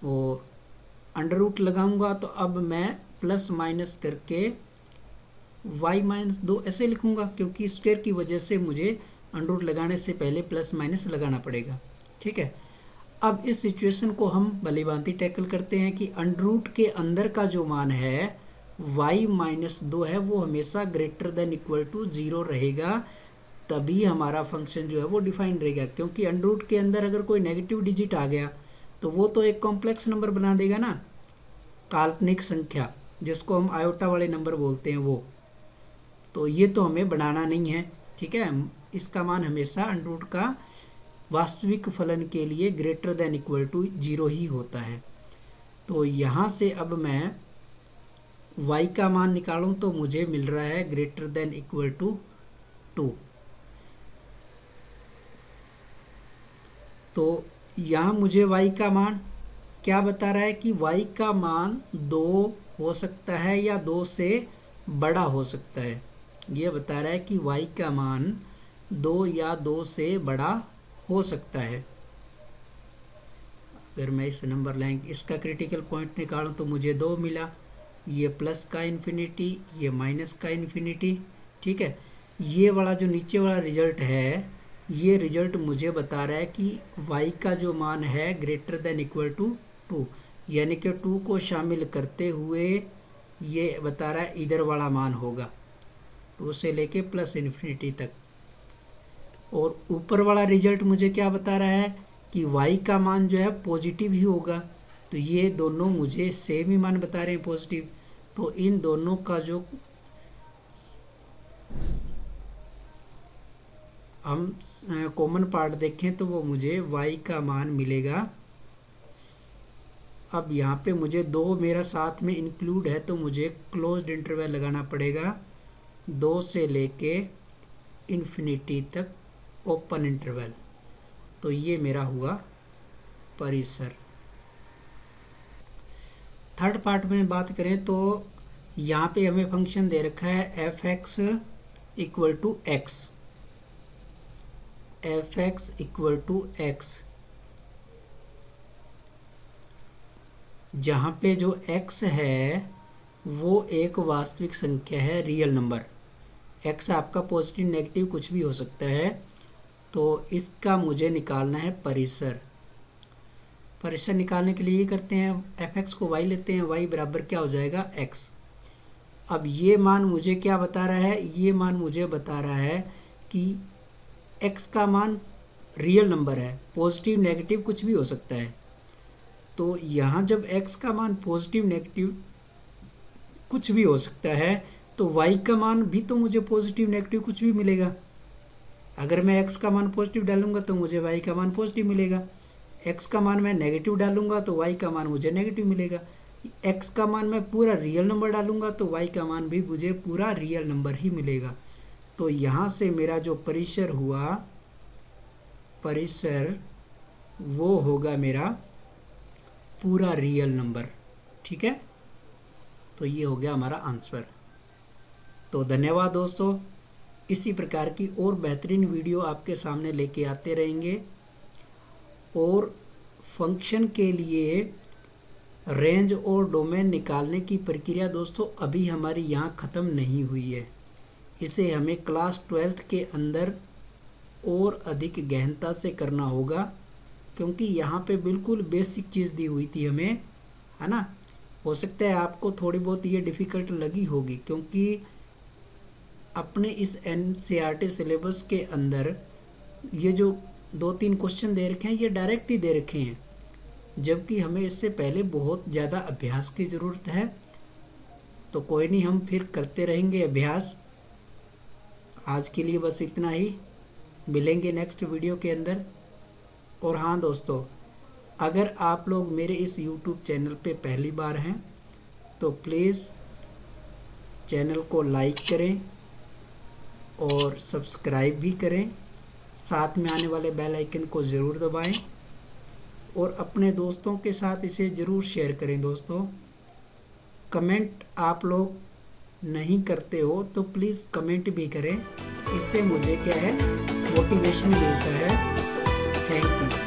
और अंडर रूट लगाऊंगा तो अब मैं प्लस माइनस करके y-2 ऐसे लिखूँगा, क्योंकि स्क्वायर की वजह से मुझे अंडर रूट लगाने से पहले प्लस माइनस लगाना पड़ेगा। ठीक है, अब इस सिचुएशन को हम भलीभांति टैकल करते हैं कि अंडर रूट के अंदर का जो मान है y-2 है वो हमेशा ग्रेटर देन इक्वल टू 0 रहेगा, तभी हमारा फंक्शन जो है वो डिफाइन रहेगा। क्योंकि अंडर रूट के अंदर अगर कोई नेगेटिव डिजिट आ गया तो वो तो एक कॉम्प्लेक्स नंबर बना देगा ना, काल्पनिक संख्या जिसको हम आयोटा वाले नंबर बोलते हैं वो, तो ये तो हमें बनाना नहीं है। ठीक है, इसका मान हमेशा अंडर रूट का वास्तविक फलन के लिए ग्रेटर देन इक्वल टू 0 ही होता है। तो यहाँ से अब मैं y का मान निकालूं तो मुझे मिल रहा है ग्रेटर देन इक्वल टू 2। तो यहाँ मुझे y का मान क्या बता रहा है कि y का मान 2 हो सकता है या 2 से बड़ा हो सकता है। ये बता रहा है कि y का मान 2 या 2 से बड़ा हो सकता है। अगर मैं इस नंबर लाइन इसका क्रिटिकल पॉइंट निकालूं तो मुझे 2 मिला, ये प्लस का इन्फिनिटी, ये माइनस का इन्फिनिटी। ठीक है, ये वाला जो नीचे वाला रिजल्ट है, ये रिजल्ट मुझे बता रहा है कि y का जो मान है ग्रेटर देन इक्वल टू 2, यानी कि 2 को शामिल करते हुए ये बता रहा है इधर वाला मान होगा 2 से लेके प्लस इन्फिनिटी तक। और ऊपर वाला रिजल्ट मुझे क्या बता रहा है कि y का मान जो है पॉजिटिव ही होगा। तो ये दोनों मुझे सेम ही मान बता रहे हैं, पॉजिटिव। तो इन दोनों का जो हम कॉमन पार्ट देखें तो वो मुझे y का मान मिलेगा। अब यहाँ पे मुझे 2 मेरा साथ में इंक्लूड है तो मुझे क्लोज्ड इंटरवल लगाना पड़ेगा, 2 से लेके इन्फिनिटी तक ओपन इंटरवल। तो ये मेरा हुआ परिसर। थर्ड पार्ट में बात करें तो यहाँ पे हमें फंक्शन दे रखा है f(x) equal to x, f(x) equal to x, जहाँ पे जो x है वो एक वास्तविक संख्या है, रियल नंबर। x आपका पॉजिटिव नेगेटिव कुछ भी हो सकता है। तो इसका मुझे निकालना है परिसर। परिसर निकालने के लिए ये करते हैं, f(x) को y लेते हैं, y बराबर क्या हो जाएगा x। अब ये मान मुझे क्या बता रहा है, ये मान मुझे बता रहा है कि x का मान रियल नंबर है, पॉजिटिव नेगेटिव कुछ भी हो सकता है। तो यहाँ जब x का मान पॉजिटिव नेगेटिव कुछ भी हो सकता है तो y का मान भी तो मुझे पॉजिटिव नेगेटिव कुछ भी मिलेगा। अगर मैं x का मान पॉजिटिव डालूंगा तो मुझे y का मान पॉजिटिव मिलेगा, x का मान मैं नेगेटिव डालूंगा तो y का मान मुझे नेगेटिव मिलेगा, x का मान मैं पूरा रियल नंबर डालूंगा तो y का मान भी मुझे पूरा रियल नंबर ही मिलेगा। तो यहाँ से मेरा जो परिसर हुआ, परिसर वो होगा मेरा पूरा रियल नंबर। ठीक है, तो ये हो गया हमारा आंसर। तो धन्यवाद दोस्तों, इसी प्रकार की और बेहतरीन वीडियो आपके सामने लेके आते रहेंगे। और फंक्शन के लिए रेंज और डोमेन निकालने की प्रक्रिया दोस्तों अभी हमारी यहाँ ख़त्म नहीं हुई है, इसे हमें क्लास 12th के अंदर और अधिक गहनता से करना होगा, क्योंकि यहाँ पे बिल्कुल बेसिक चीज़ दी हुई थी हमें, है ना। हो सकता है आपको थोड़ी बहुत ये डिफ़िकल्ट लगी होगी, क्योंकि अपने इस NCERT सिलेबस के अंदर ये जो 2-3 क्वेश्चन दे रखे हैं ये डायरेक्ट ही दे रखे हैं, जबकि हमें इससे पहले बहुत ज़्यादा अभ्यास की ज़रूरत है। तो कोई नहीं, हम फिर करते रहेंगे अभ्यास। आज के लिए बस इतना ही, मिलेंगे नेक्स्ट वीडियो के अंदर। और हाँ दोस्तों, अगर आप लोग मेरे इस YouTube चैनल पे पहली बार हैं तो प्लीज़ चैनल को लाइक करें और सब्सक्राइब भी करें, साथ में आने वाले बेल आइकन को ज़रूर दबाएं और अपने दोस्तों के साथ इसे ज़रूर शेयर करें। दोस्तों, कमेंट आप लोग नहीं करते हो तो प्लीज़ कमेंट भी करें, इससे मुझे क्या है मोटिवेशन मिलता है। Thank you.